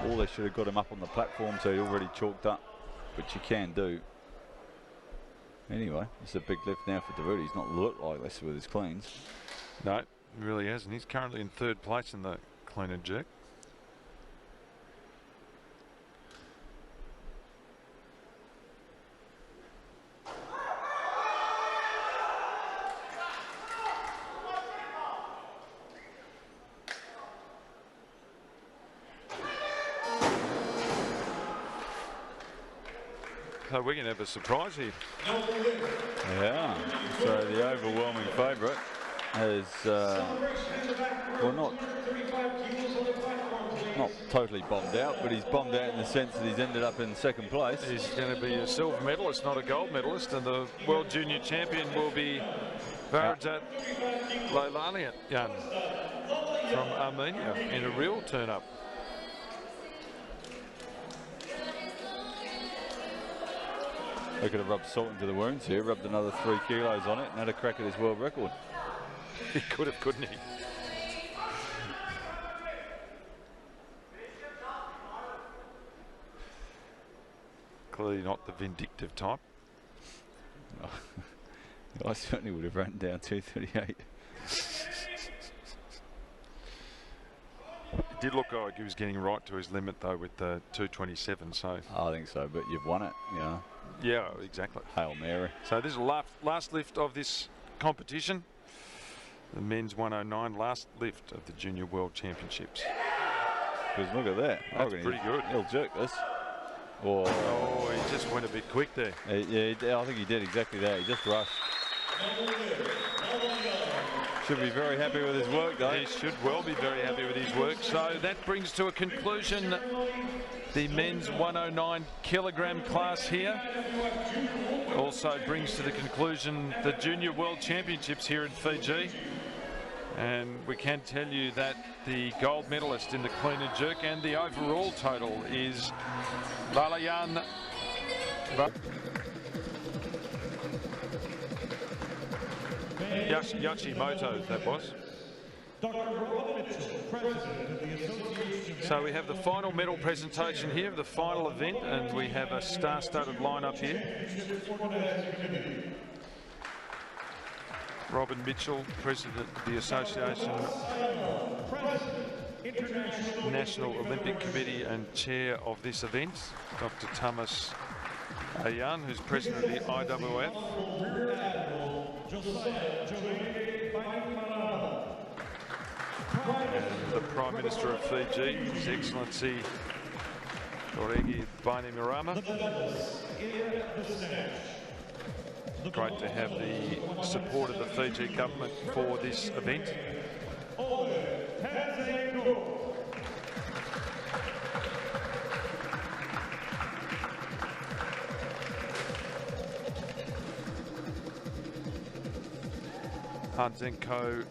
Or they should have got him up on the platform so he already chalked up, which you can do. Anyway, it's a big lift now for Tabata. He's not looked like this with his cleans. No, he really hasn't. He's currently in 3rd place in the clean and jerk. So we're going to have a surprise here. Yeah, so the overwhelming favourite is, well, not totally bombed out, but he's bombed out in the sense that he's ended up in 2nd place. He's going to be a silver medalist, not a gold medalist, and the World Junior Champion will be Varadzat Leilanian from Armenia in a real turn-up. They could have rubbed salt into the wounds here, rubbed another 3 kilos on it, and had a crack at his world record. He could have, couldn't he? Clearly not the vindictive type. I certainly would have run down 238. It did look like he was getting right to his limit though with the 227. So I think so, but you've won it, you know. Yeah, exactly. Hail Mary. So this is the last lift of this competition. The men's 109 last lift of the Junior World Championships. Because look at that. That's pretty good. He'll jerk this. Or oh, he just went a bit quick there. Yeah, I think he did exactly that. He just rushed. Should be very happy with his work, though. He should well be very happy with his work. So that brings to a conclusion the men's 109 kilogram class here. Also brings to the conclusion the Junior World Championships here in Fiji. And we can tell you that the gold medalist in the clean and jerk and the overall total is Lalayan Yashimoto, that was. So we have the final medal presentation here of the final event, and we have a star-studded lineup here. Robin Mitchell, President of the Association National Olympic Committee and Chair of this event. Dr. Thomas Ayan, who's President of the IWF. And the Prime Minister of Fiji, His Excellency Goregi Bainimarama. Great to have the support of the Fiji government for this event. Hardzenko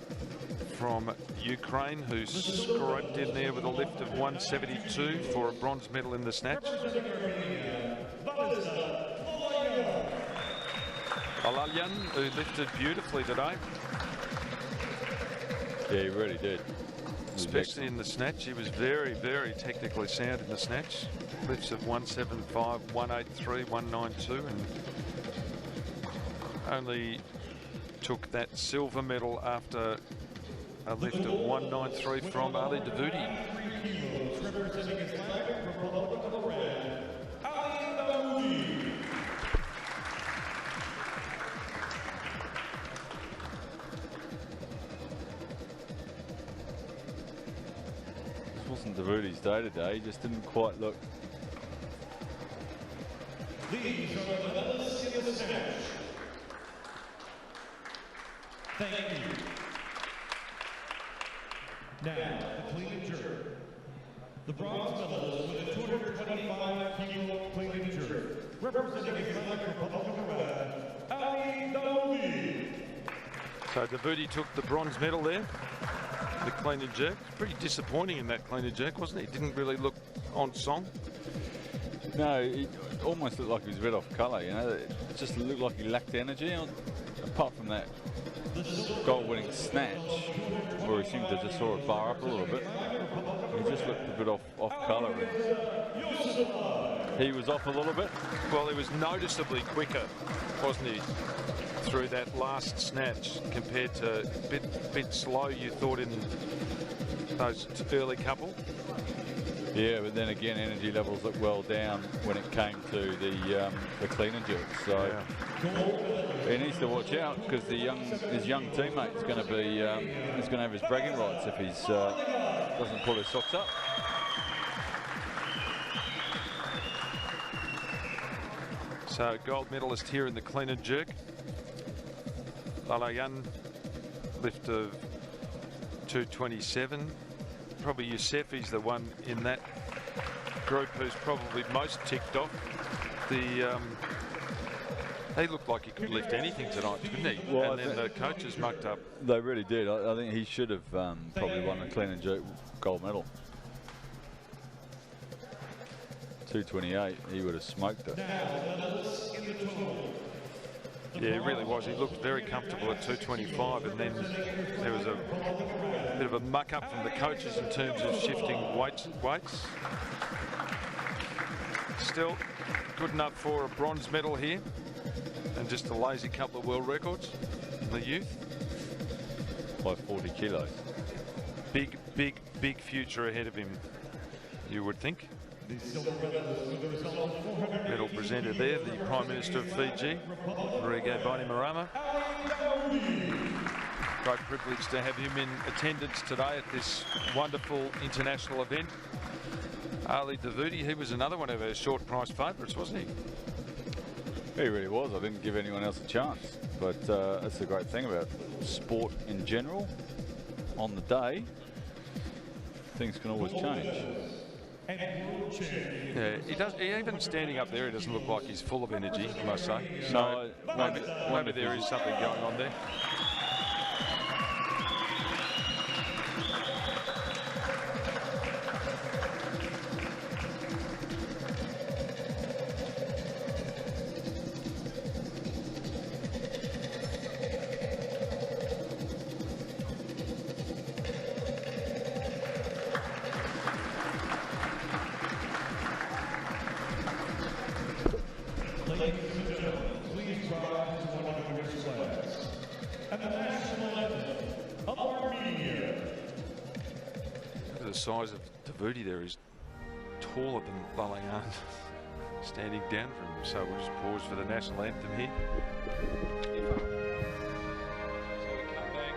from Ukraine, who scraped in there with a lift of 172 for a bronze medal in the snatch. Alalyan, who lifted beautifully today. Yeah, he really did. Especially in the snatch. He was very, very technically sound in the snatch. Lifts of 175, 183, 192, and only took that silver medal after a lift of 193 from Ali Davuti. This wasn't Davuti's day today, he just didn't quite look. These are the medalists in the snatch. Thank you. Now, the clean and jerk. The bronze medalist with a 225 kilo clean and jerk, representing Islamic Republic of Iran, Ali Dawoodi. So Davuti took the bronze medal there, the clean and jerk. Pretty disappointing in that clean and jerk, wasn't he? Didn't really look on song. No, it almost looked like he was a bit off colour, you know. It just looked like he lacked energy. Apart from that goal-winning snatch, where he seemed to just sort of bar up a little bit, he just looked a bit off colour. he was off a little bit. Well, he was noticeably quicker, wasn't he, through that last snatch compared to a bit slow, you thought, in those early couple. Yeah, but then again, energy levels look well down when it came to the clean and jerk. So he needs to watch out, because his young teammate's going to be he's going to have his bragging rights if he doesn't pull his socks up. So gold medalist here in the clean and jerk. Lalayan, lift of 227. Probably Yousefi's the one in that group who's probably most ticked off. He looked like he could lift anything tonight, didn't he? Well, and then the coaches mucked up. They really did. I think he should have probably won the clean and jerk gold medal. 228, he would have smoked it. Yeah, he really was. He looked very comfortable at 225, and then there was a bit of a muck up from the coaches in terms of shifting weights. Still good enough for a bronze medal here, and just a lazy couple of world records in the youth. By 40 kilos. Big future ahead of him, you would think. Medal presenter there, the Prime Minister of Fiji, Rodrigo Bainimarama. Great privilege to have him in attendance today at this wonderful international event. Ali Dawoodi, he was another one of our short price favourites, wasn't he? He really was. I didn't give anyone else a chance. But that's the great thing about sport in general. On the day, things can always change. Yeah, he does. Even standing up there, he doesn't look like he's full of energy, I must say. So no, maybe there is something going on there. The size of Dawoodi there is taller than Lalayan standing down from him. So we'll just pause for the national anthem here. So we come back.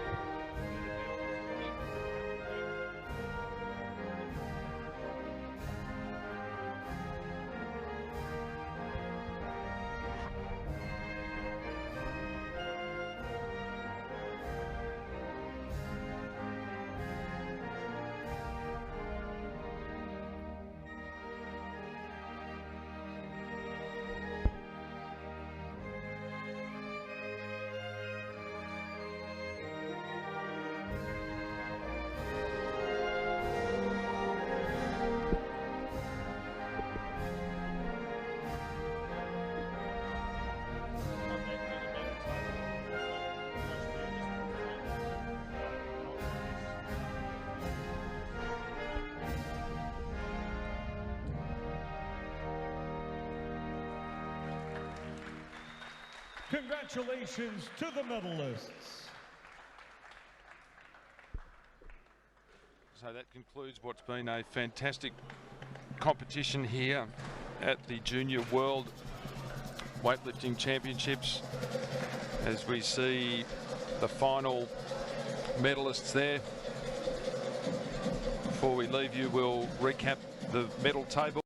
Congratulations to the medalists. So that concludes what's been a fantastic competition here at the Junior World Weightlifting Championships, as we see the final medalists there. Before we leave you, we'll recap the medal table.